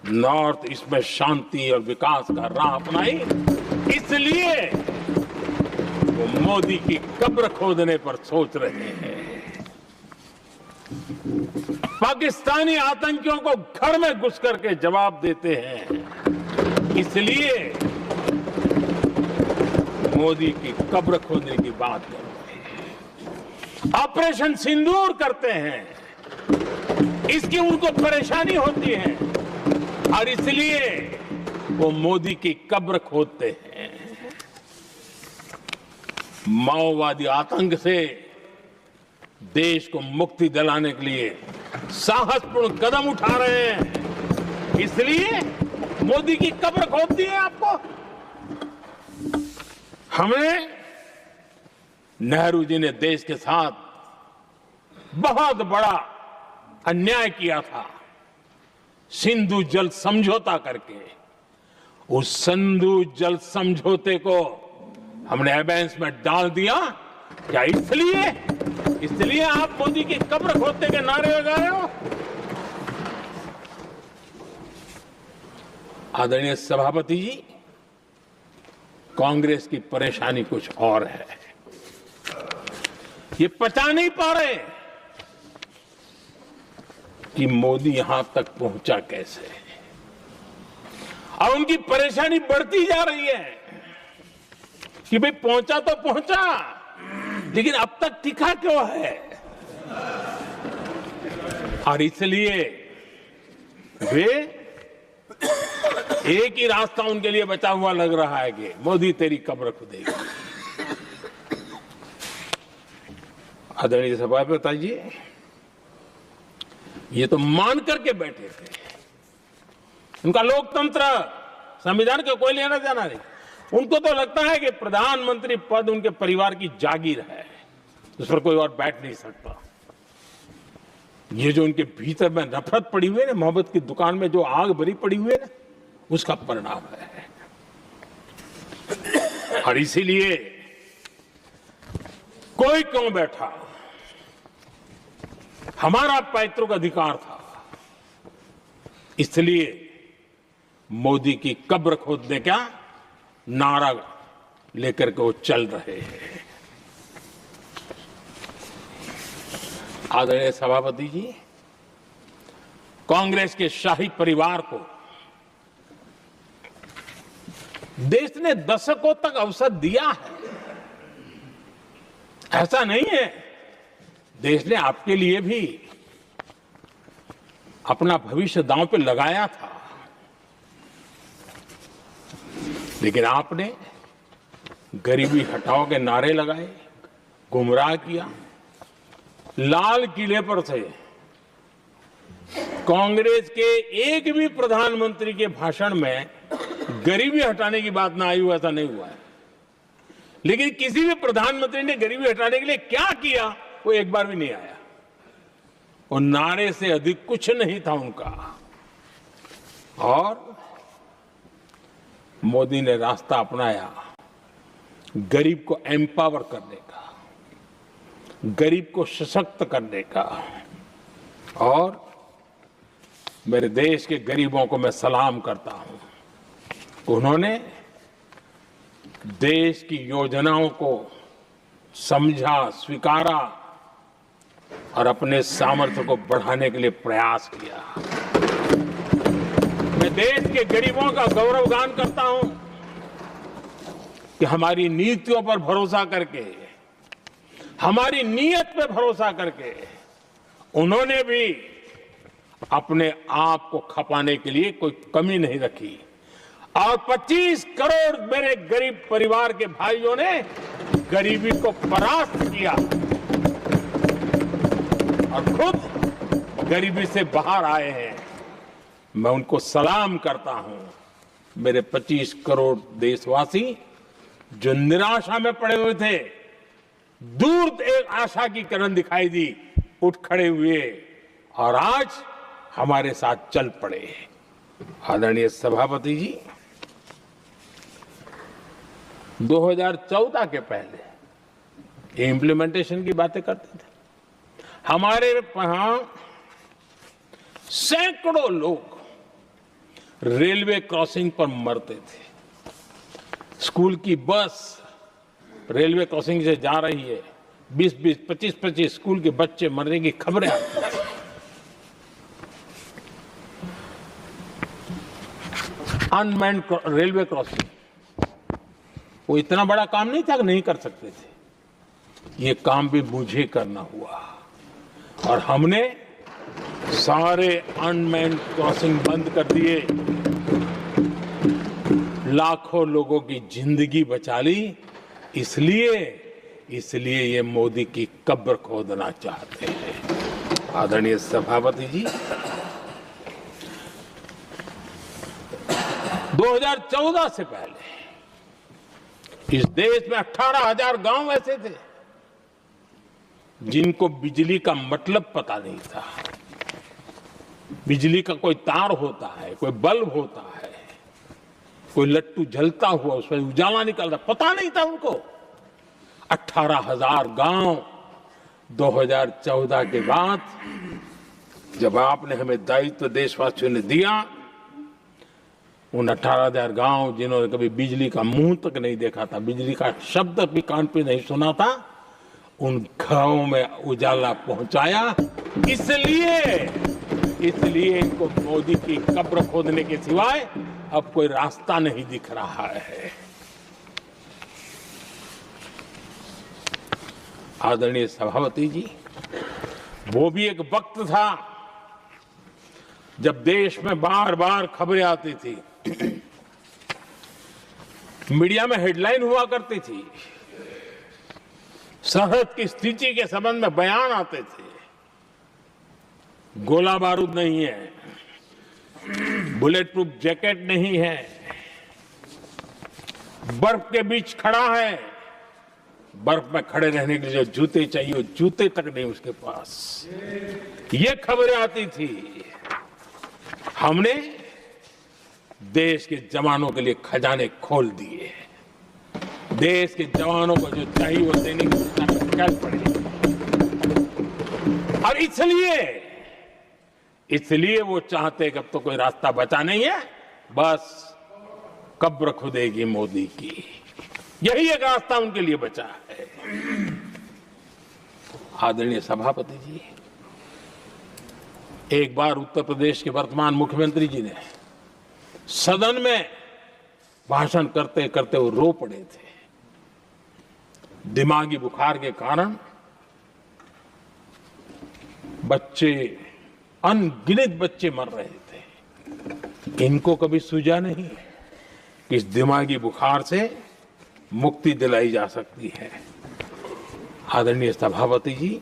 नॉर्थ ईस्ट में शांति और विकास का राह अपनाई। इसलिए वो मोदी की कब्र खोदने पर सोच रहे हैं। पाकिस्तानी आतंकियों को घर में घुस करके जवाब देते हैं। इसलिए मोदी की कब्र खोदने की बात कर रहे हैं। ऑपरेशन सिंदूर करते हैं, इसकी उनको परेशानी होती है और इसलिए वो मोदी की कब्र खोदते हैं। माओवादी आतंक से देश को मुक्ति दिलाने के लिए साहसपूर्ण कदम उठा रहे हैं, इसलिए मोदी की कब्र खोदती है आपको। हमें नेहरू जी ने देश के साथ बहुत बड़ा अन्याय किया था, सिंधु जल समझौता करके। उस सिंधु जल समझौते को हमने एबेंस में डाल दिया। क्या इसलिए आप मोदी की कब्र खोदने के नारे लगा रहे हो? आदरणीय सभापति जी, कांग्रेस की परेशानी कुछ और है। ये पचा नहीं पा रहे कि मोदी यहां तक पहुंचा कैसे, और उनकी परेशानी बढ़ती जा रही है कि भाई पहुंचा तो पहुंचा, लेकिन अब तक टिका क्यों है? और इसलिए वे एक ही रास्ता उनके लिए बचा हुआ लग रहा है कि मोदी तेरी कब्र खुदेगी। आदरणीय सभापति जी, ये तो मान करके बैठे थे। उनका लोकतंत्र, संविधान का कोई लेना देना नहीं। उनको तो लगता है कि प्रधानमंत्री पद उनके परिवार की जागीर है, उस पर कोई और बैठ नहीं सकता। ये जो उनके भीतर में नफरत पड़ी हुई है ना, मोहब्बत की दुकान में जो आग भरी पड़ी हुई है ना, उसका परिणाम है। और इसीलिए कोई क्यों बैठा, हमारा पैतृक अधिकार था, इसलिए मोदी की कब्र खोदने का नारा लेकर के वो चल रहे हैं। आदरणीय सभापति जी, कांग्रेस के शाही परिवार को देश ने दशकों तक अवसर दिया है। ऐसा नहीं है, देश ने आपके लिए भी अपना भविष्य दांव पे लगाया था, लेकिन आपने गरीबी हटाओ के नारे लगाए, गुमराह किया। लाल किले पर से कांग्रेस के एक भी प्रधानमंत्री के भाषण में गरीबी हटाने की बात ना आई हो, ऐसा नहीं हुआ है। लेकिन किसी भी प्रधानमंत्री ने गरीबी हटाने के लिए क्या किया, वो एक बार भी नहीं आया। और नारे से अधिक कुछ नहीं था उनका। और मोदी ने रास्ता अपनाया गरीब को एम्पावर करने का, गरीब को सशक्त करने का। और मेरे देश के गरीबों को मैं सलाम करता हूं, उन्होंने देश की योजनाओं को समझा, स्वीकारा और अपने सामर्थ्य को बढ़ाने के लिए प्रयास किया। मैं देश के गरीबों का गौरवगान करता हूं कि हमारी नीतियों पर भरोसा करके, हमारी नीयत पर भरोसा करके उन्होंने भी अपने आप को खपाने के लिए कोई कमी नहीं रखी। और 25 करोड़ मेरे गरीब परिवार के भाइयों ने गरीबी को परास्त किया और खुद गरीबी से बाहर आए हैं। मैं उनको सलाम करता हूं। मेरे 25 करोड़ देशवासी जो निराशा में पड़े हुए थे, दूर एक आशा की किरण दिखाई दी, उठ खड़े हुए और आज हमारे साथ चल पड़े। आदरणीय सभापति जी, 2014 के पहले इम्प्लीमेंटेशन की बातें करते थे। हमारे यहां सैकड़ों लोग रेलवे क्रॉसिंग पर मरते थे। स्कूल की बस रेलवे क्रॉसिंग से जा रही है, 20-20, 25-25 स्कूल के बच्चे मरने की खबरें आती थी। अनमैन्ड रेलवे क्रॉसिंग, वो इतना बड़ा काम नहीं था कि नहीं कर सकते थे। ये काम भी मुझे करना हुआ और हमने सारे अनमैन्ड क्रॉसिंग बंद कर दिए, लाखों लोगों की जिंदगी बचा ली। इसलिए ये मोदी की कब्र खोदना चाहते हैं। आदरणीय सभापति जी, 2014 से पहले इस देश में 18,000 गांव ऐसे थे जिनको बिजली का मतलब पता नहीं था। बिजली का कोई तार होता है, कोई बल्ब होता है, कोई लट्टू जलता हुआ उसमें उजाला निकलता, पता नहीं था उनको। 18,000 गांव 2014 के बाद जब आपने हमें दायित्व देशवासियों ने दिया, उन 18,000 गांव जिन्होंने कभी बिजली का मुंह तक नहीं देखा था, बिजली का शब्द भी कान पे नहीं सुना था, उन घरों में उजाला पहुंचाया। इसलिए इनको मोदी की कब्र खोदने के सिवाय अब कोई रास्ता नहीं दिख रहा है। आदरणीय सभापति जी, वो भी एक वक्त था जब देश में बार बार खबरें आती थी, मीडिया में हेडलाइन हुआ करती थी, सरहद की स्थिति के संबंध में बयान आते थे। गोला बारूद नहीं है, बुलेट प्रूफ जैकेट नहीं है, बर्फ के बीच खड़ा है, बर्फ में खड़े रहने के लिए जो जूते चाहिए वो जूते तक नहीं उसके पास, ये खबरें आती थी। हमने देश के जवानों के लिए खजाने खोल दिए, देश के जवानों को जो चाहिए वो देने की शिकायत पड़ी। और इसलिए वो चाहते कि अब तो कोई रास्ता बचा नहीं है, बस कब्र खुदेगी मोदी की, यही एक रास्ता उनके लिए बचा है। आदरणीय सभापति जी, एक बार उत्तर प्रदेश के वर्तमान मुख्यमंत्री जी ने सदन में भाषण करते करते वो रो पड़े थे। दिमागी बुखार के कारण बच्चे, अनगिनत बच्चे मर रहे थे। इनको कभी सूझा नहीं कि इस दिमागी बुखार से मुक्ति दिलाई जा सकती है। आदरणीय सभापति जी,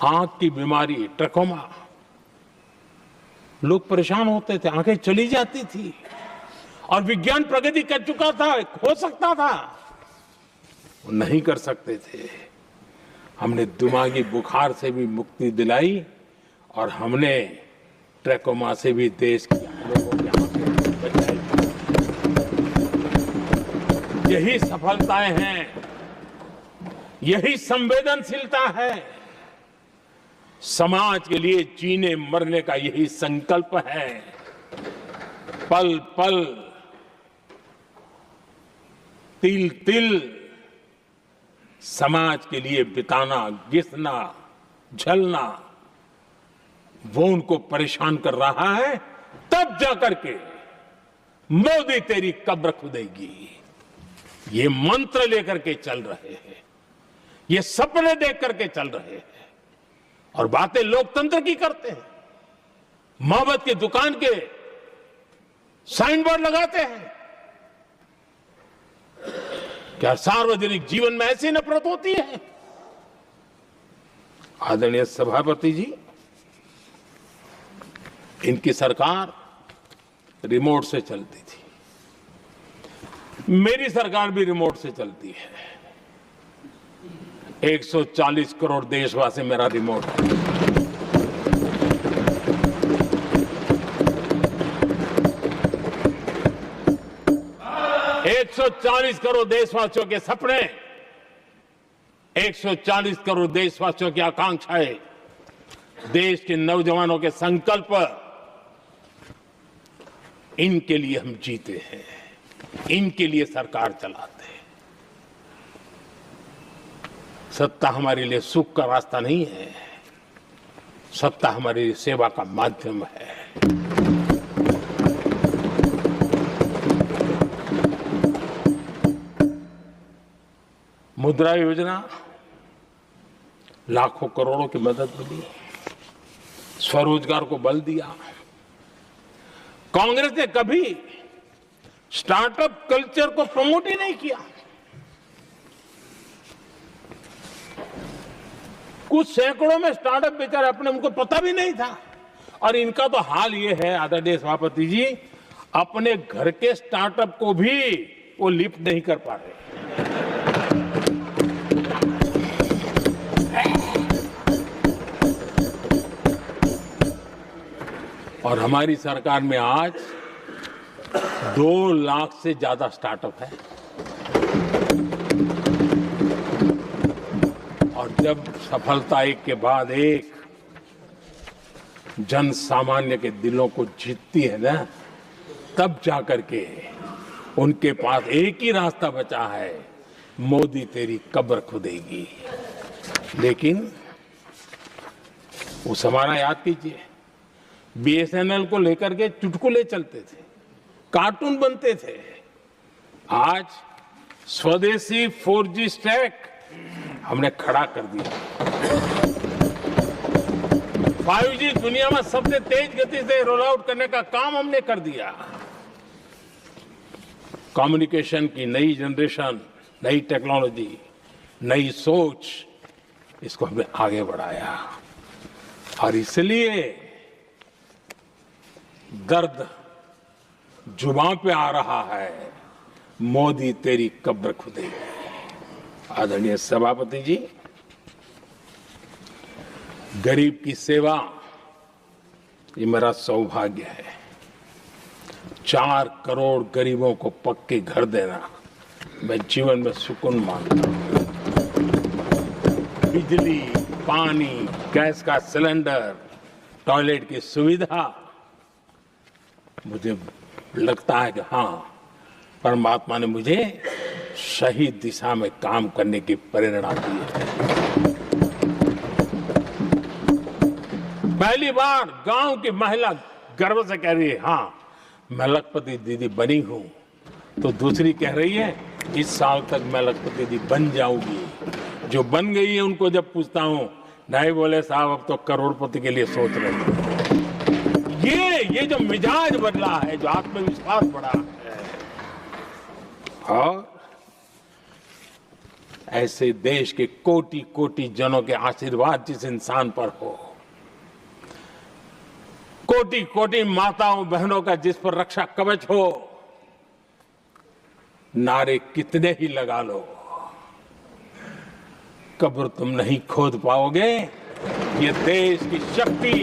आंख की बीमारी ट्रकोमा, लोग परेशान होते थे, आंखें चली जाती थी और विज्ञान प्रगति कर चुका था, हो सकता था, वो नहीं कर सकते थे। हमने दिमागी बुखार से भी मुक्ति दिलाई और हमने ट्रकोमा से भी देश के लोगों की आंखें बचाई। यही सफलताएं हैं, यही संवेदनशीलता है, समाज के लिए जीने मरने का यही संकल्प है। पल पल, तिल तिल समाज के लिए बिताना, घिसना, झलना, वो उनको परेशान कर रहा है। तब जाकर के मोदी तेरी कब्र खुदेगी, ये मंत्र लेकर के चल रहे हैं, ये सपने देख करके चल रहे हैं और बातें लोकतंत्र की करते हैं। मोहब्बत की दुकान के साइन बोर्ड लगाते हैं। क्या सार्वजनिक जीवन में ऐसी नफरत होती है? आदरणीय सभापति जी, इनकी सरकार रिमोट से चलती थी, मेरी सरकार भी रिमोट से चलती है। 140 करोड़ देशवासी मेरा रिमोट है। $140 करोड़ देशवासियों के सपने, 140 करोड़ देशवासियों की आकांक्षाएं देश के नौजवानों के संकल्प, इनके लिए हम जीते हैं, इनके लिए सरकार चलाते हैं। सत्ता हमारे लिए सुख का रास्ता नहीं है, सत्ता हमारे लिए सेवा का माध्यम है। मुद्रा योजना, लाखों करोड़ों की मदद मिली, स्वरोजगार को बल दिया। कांग्रेस ने कभी स्टार्टअप कल्चर को प्रमोट ही नहीं किया। कुछ सैकड़ों में स्टार्टअप बेचारे अपने उनको पता भी नहीं था। और इनका तो हाल ये है आदरणीय सभापति जी, अपने घर के स्टार्टअप को भी वो लिफ्ट नहीं कर पा रहे। और हमारी सरकार में आज 2 लाख से ज्यादा स्टार्टअप है। और जब सफलता एक के बाद एक जन सामान्य के दिलों को जीतती है ना, तब जाकर के उनके पास एक ही रास्ता बचा है, मोदी तेरी कब्र खुदेगी। लेकिन उस हमारा याद कीजिए, बीएसएनएल को लेकर के चुटकुले चलते थे, कार्टून बनते थे। आज स्वदेशी 4G स्टैक हमने खड़ा कर दिया। 5G दुनिया में सबसे तेज गति से रोल आउट करने का काम हमने कर दिया। कम्युनिकेशन की नई जनरेशन, नई टेक्नोलॉजी, नई सोच, इसको हमने आगे बढ़ाया। और इसलिए दर्द जुबान पे आ रहा है, मोदी तेरी कब्र खुदेगी। आदरणीय सभापति जी, गरीब की सेवा ये मेरा सौभाग्य है। 4 करोड़ गरीबों को पक्के घर देना मैं जीवन में सुकून मानता हूं। बिजली, पानी, गैस का सिलेंडर, टॉयलेट की सुविधा, मुझे लगता है कि हाँ, परमात्मा ने मुझे सही दिशा में काम करने की प्रेरणा दी है। पहली बार गांव की महिला गर्व से कह रही है, हाँ मैं लखपति दीदी बनी हूं। तो दूसरी कह रही है, इस साल तक मैं लखपति दीदी बन जाऊंगी। जो बन गई है उनको जब पूछता हूं, नहीं बोले साहब अब तो करोड़पति के लिए सोच रहे हैं। ये जो मिजाज बदला है, जो आत्मविश्वास बढ़ा है, और ऐसे देश के कोटि कोटि जनों के आशीर्वाद जिस इंसान पर हो, कोटि कोटि माताओं बहनों का जिस पर रक्षा कवच हो, नारे कितने ही लगा लो, कब्र तुम नहीं खोद पाओगे। ये देश की शक्ति,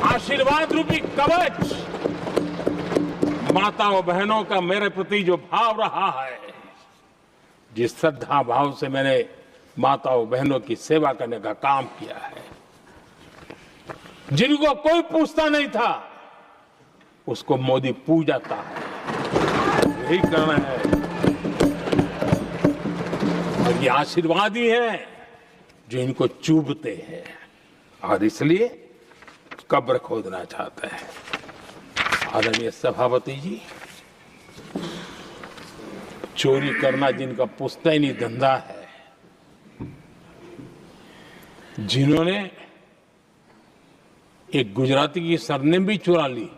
आशीर्वाद रूपी कवच, माताओं बहनों का मेरे प्रति जो भाव रहा है, जिस श्रद्धा भाव से मैंने माताओं बहनों की सेवा करने का काम किया है, जिनको कोई पूछता नहीं था, उसको मोदी पूजाता है। यही करना है। और ये आशीर्वाद ही है जो इनको चूभते हैं, और इसलिए कब्र खोदना चाहते हैं। आदरणीय सभापति जी, चोरी करना जिनका पुश्तैनी धंधा है, जिन्होंने एक गुजराती की सरनेम भी चुरा ली,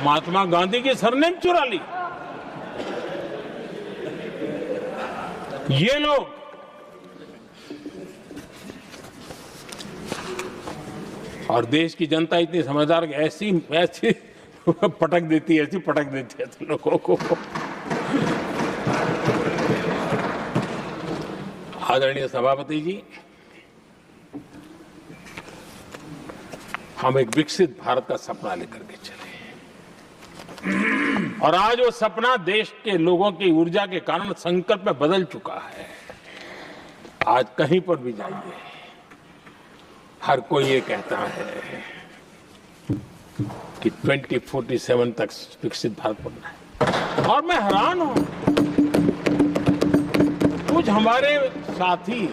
महात्मा गांधी की सरनेम चुरा ली, ये लोग और देश की जनता इतनी समझदार कि ऐसी पटक देती है, ऐसी पटक देती है लोगों को। आदरणीय सभापति जी, हम एक विकसित भारत का सपना लेकर के चले। और आज वो सपना देश के लोगों की ऊर्जा के कारण संकल्प में बदल चुका है। आज कहीं पर भी जाइए, हर कोई ये कहता है कि 2047 तक विकसित भारत बनना है। और मैं हैरान हूं, कुछ हमारे साथी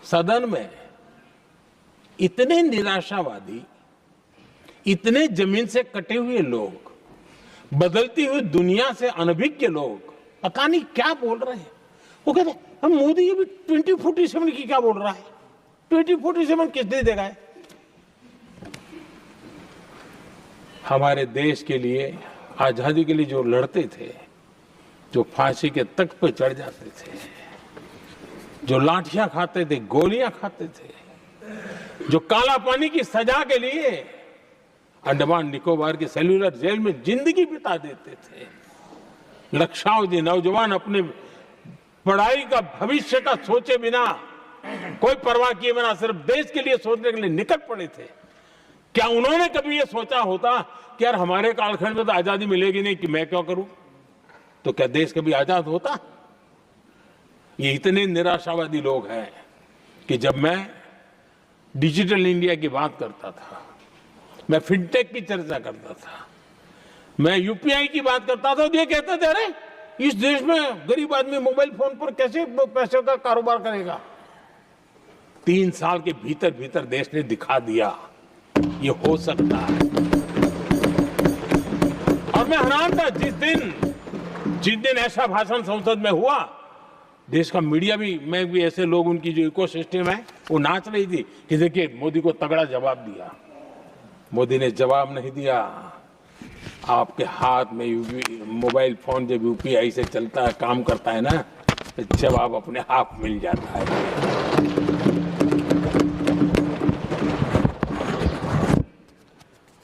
सदन में इतने निराशावादी, इतने जमीन से कटे हुए लोग, बदलती हुई दुनिया से अनभिज्ञ लोग पता नहीं क्या बोल रहे हैं। वो कहते हैं हम मोदी अभी 2047 की क्या बोल रहा है, 2047 किसने देगा है? हमारे देश के लिए, आजादी के लिए जो लड़ते थे, जो फांसी के तख्त पर चढ़ जाते थे, जो लाठियां खाते थे, गोलियां खाते थे, जो काला पानी की सजा के लिए अंडमान निकोबार के सेल्यूलर जेल में जिंदगी बिता देते थे, लक्षावधि नौजवान अपने पढ़ाई का, भविष्य का सोचे बिना, कोई परवाह किए बिना सिर्फ देश के लिए सोचने के लिए निकल पड़े थे। क्या उन्होंने कभी ये सोचा होता कि यार हमारे कालखंड में तो आजादी मिलेगी नहीं, कि मैं क्यों करूं? तो क्या देश कभी आजाद होता? ये इतने निराशावादी लोग हैं कि जब मैं डिजिटल इंडिया की बात करता था, मैं फिनटेक की चर्चा करता था, मैं यूपीआई की बात करता था, तो ये कहते थे अरे इस देश में गरीब आदमी मोबाइल फोन पर कैसे पैसे का कारोबार करेगा? 3 साल के भीतर भीतर देश ने दिखा दिया ये हो सकता है। और मैं हैरान था जिस दिन ऐसा भाषण संसद में हुआ, देश का मीडिया भी, मैं भी, ऐसे लोग, उनकी जो इकोसिस्टम है वो नाच रही थी कि देखिए मोदी को तगड़ा जवाब दिया। मोदी ने जवाब नहीं दिया। आपके हाथ में मोबाइल फोन जब यूपीआई से चलता है, काम करता है ना, तो जवाब अपने आप मिल जाता है।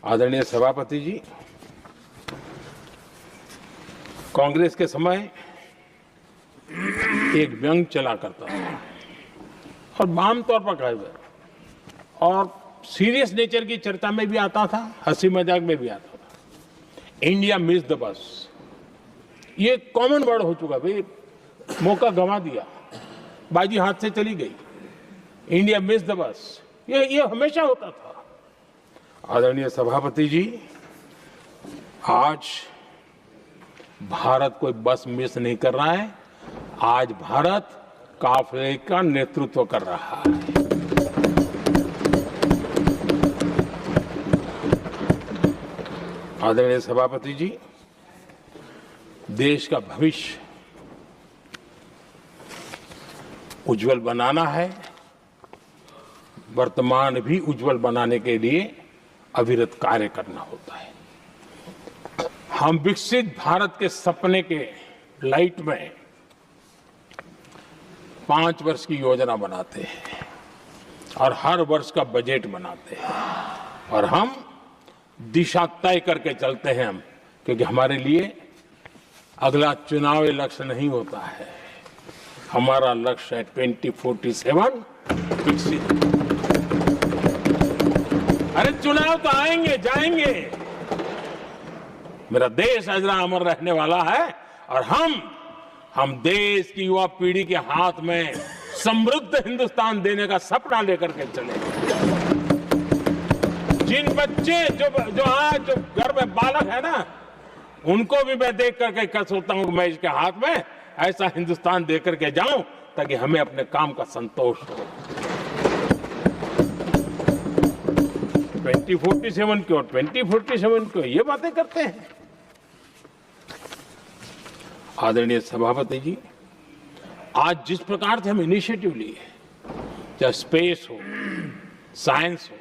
आदरणीय सभापति जी, कांग्रेस के समय एक व्यंग चला करता था और आमतौर पर कहे हुए और सीरियस नेचर की चर्चा में भी आता था, हंसी मजाक में भी आता था। इंडिया मिस द बस, ये कॉमन वर्ड हो चुका भाई, मौका गंवा दिया, बाजी हाथ से चली गई। इंडिया मिस द बस, ये हमेशा होता था। आदरणीय सभापति जी, आज भारत कोई बस मिस नहीं कर रहा है, आज भारत काफिले का नेतृत्व कर रहा है। आदरणीय सभापति जी, देश का भविष्य उज्जवल बनाना है, वर्तमान भी उज्जवल बनाने के लिए अविरत कार्य करना होता है। हम विकसित भारत के सपने के लाइट में 5 वर्ष की योजना बनाते हैं और हर वर्ष का बजट बनाते हैं और हम दिशा तय करके चलते हैं हम, क्योंकि हमारे लिए अगला चुनावी लक्ष्य नहीं होता है, हमारा लक्ष्य है 2047 विकसित। अरे चुनाव तो आएंगे जाएंगे, मेरा देश अजरा अमर रहने वाला है और हम देश की युवा पीढ़ी के हाथ में समृद्ध हिंदुस्तान देने का सपना लेकर के चलेंगे। जिन बच्चे जो आज घर में बालक है ना, उनको भी मैं देख करके कर सोचता हूं कि मैं इसके हाथ में ऐसा हिंदुस्तान दे करके जाऊं ताकि हमें अपने काम का संतोष हो। 2047 क्यों, 2047 क्यों, ये बातें करते हैं। आदरणीय सभापति जी, आज जिस प्रकार से हम इनिशिएटिव लिए, चाहे स्पेस हो, साइंस हो,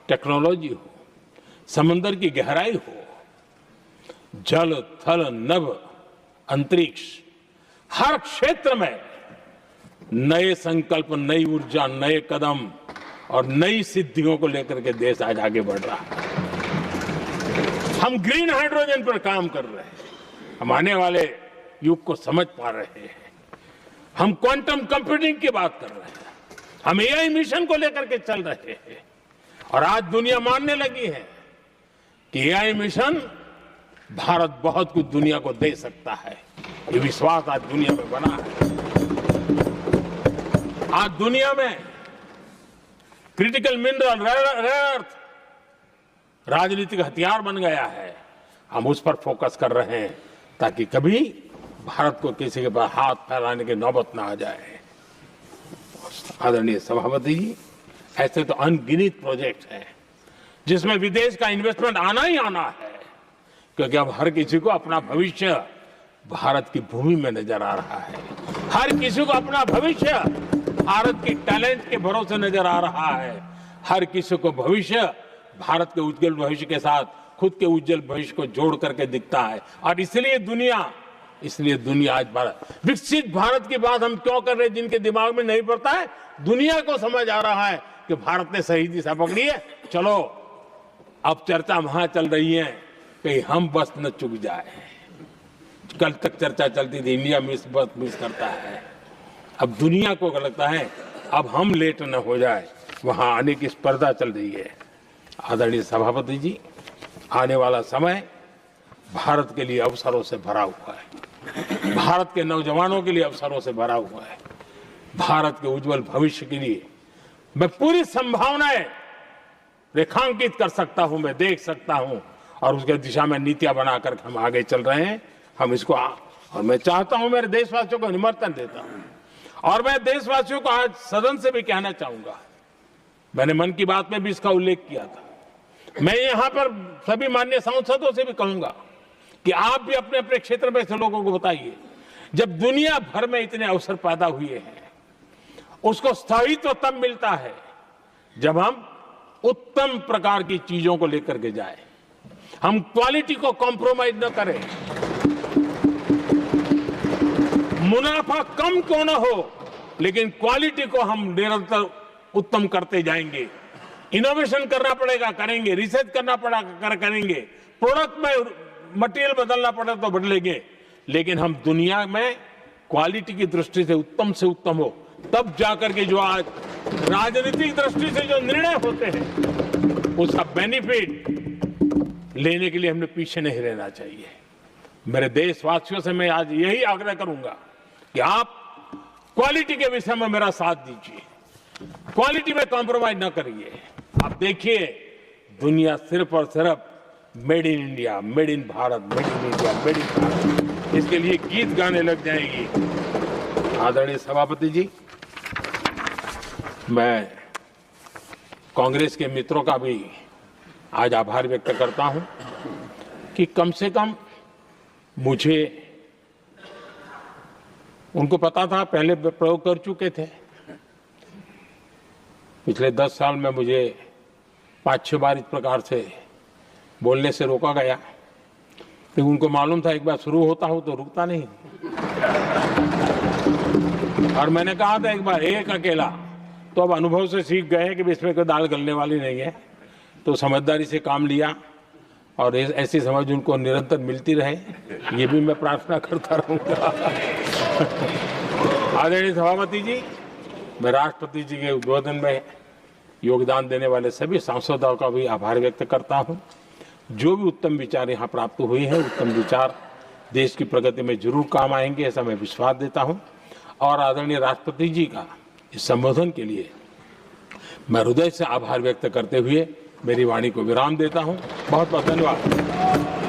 टेक्नोलॉजी हो, समंदर की गहराई हो, जल, थल, नभ, अंतरिक्ष, हर क्षेत्र में नए संकल्प, नई ऊर्जा, नए कदम और नई सिद्धियों को लेकर के देश आज आगे बढ़ रहा है। हम ग्रीन हाइड्रोजन पर काम कर रहे हैं, हम आने वाले युग को समझ पा रहे हैं। हम क्वांटम कंप्यूटिंग की बात कर रहे हैं, हम एआई मिशन को लेकर के चल रहे हैं और आज दुनिया मानने लगी है कि एआई मिशन भारत बहुत कुछ दुनिया को दे सकता है। ये विश्वास आज दुनिया में बना है। आज दुनिया में क्रिटिकल मिनरल, रेयर अर्थ राजनीतिक हथियार बन गया है। हम उस पर फोकस कर रहे हैं ताकि कभी भारत को किसी के पास हाथ फैलाने की नौबत ना आ जाए। आदरणीय सभापति जी, ऐसे तो अनगिनत प्रोजेक्ट हैं जिसमें विदेश का इन्वेस्टमेंट आना ही आना है, क्योंकि अब हर किसी को अपना भविष्य भारत की भूमि में नजर आ रहा है। हर किसी को अपना भविष्य भारत की टैलेंट के भरोसे नजर आ रहा है। हर किसी को भविष्य भारत के उज्जवल भविष्य के साथ खुद के उज्जवल भविष्य को जोड़ करके दिखता है। और इसलिए दुनिया आज विकसित भारत की बात हम क्यों कर रहे हैं, जिनके दिमाग में नहीं पड़ता है, दुनिया को समझ आ रहा है कि भारत ने सही दिशा पकड़ी है। चलो अब चर्चा वहां चल रही है कहीं हम बस न चुक जाए। कल तक चर्चा चलती थी इंडिया बस मिस करता है। अब दुनिया को लगता है अब हम लेट न हो जाए, वहां आने की स्पर्धा चल रही है। आदरणीय सभापति जी, आने वाला समय भारत के लिए अवसरों से भरा हुआ है। भारत के नौजवानों के लिए अवसरों से भरा हुआ है। भारत के उज्जवल भविष्य के लिए मैं पूरी संभावनाएं रेखांकित कर सकता हूं, मैं देख सकता हूं, और उसके दिशा में नीतियां बनाकर हम आगे चल रहे हैं। हम इसको और मैं चाहता हूं, मेरे देशवासियों को निमंत्रण देता हूं, और मैं देशवासियों को आज सदन से भी कहना चाहूंगा, मैंने मन की बात में भी इसका उल्लेख किया था, मैं यहां पर सभी माननीय सांसदों से भी कहूंगा कि आप भी अपने अपने क्षेत्र में से लोगों को बताइए, जब दुनिया भर में इतने अवसर पैदा हुए हैं, उसको स्थायित्व तब मिलता है जब हम उत्तम प्रकार की चीजों को लेकर के जाए, हम क्वालिटी को कॉम्प्रोमाइज न करें। मुनाफा कम क्यों न हो, लेकिन क्वालिटी को हम निरंतर उत्तम करते जाएंगे। इनोवेशन करना पड़ेगा, करेंगे, रिसर्च करना पड़ेगा, करेंगे, प्रोडक्ट में मटेरियल बदलना पड़े तो बदलेंगे, लेकिन हम दुनिया में क्वालिटी की दृष्टि से उत्तम हो, तब जाकर के जो आज राजनीतिक दृष्टि से जो निर्णय होते हैं उसका बेनिफिट लेने के लिए हमने पीछे नहीं रहना चाहिए। मेरे देशवासियों से मैं आज यही आग्रह करूंगा कि आप क्वालिटी के विषय में मेरा साथ दीजिए, क्वालिटी में कॉम्प्रोमाइज न करिए। आप देखिए, दुनिया सिर्फ और सिर्फ made in India, made in Bharat, made in India, made in Bharat, इसके लिए गीत गाने लग जाएगी। आदरणीय सभापति जी, मैं कांग्रेस के मित्रों का भी आज आभार व्यक्त करता हूं कि कम से कम मुझे, उनको पता था, पहले प्रयोग कर चुके थे, पिछले 10 साल में मुझे 5-6 बार इस प्रकार से बोलने से रोका गया, लेकिन उनको मालूम था एक बार शुरू होता हूं तो रुकता नहीं। और मैंने कहा था एक बार एक अकेला, तो अब अनुभव से सीख गए हैं कि इसमें कोई दाल गलने वाली नहीं है, तो समझदारी से काम लिया, और ऐसी समझ उनको निरंतर मिलती रहे, ये भी मैं प्रार्थना करता रहूंगा। आदरणीय सभापति जी, मैं राष्ट्रपति जी के उद्बोधन में योगदान देने वाले सभी सांसदों का भी आभार व्यक्त करता हूं। जो भी उत्तम विचार यहाँ प्राप्त हुए हैं, उत्तम विचार देश की प्रगति में जरूर काम आएंगे, ऐसा मैं विश्वास देता हूं। और आदरणीय राष्ट्रपति जी का इस संबोधन के लिए मैं हृदय से आभार व्यक्त करते हुए मेरी वाणी को विराम देता हूं। बहुत बहुत धन्यवाद।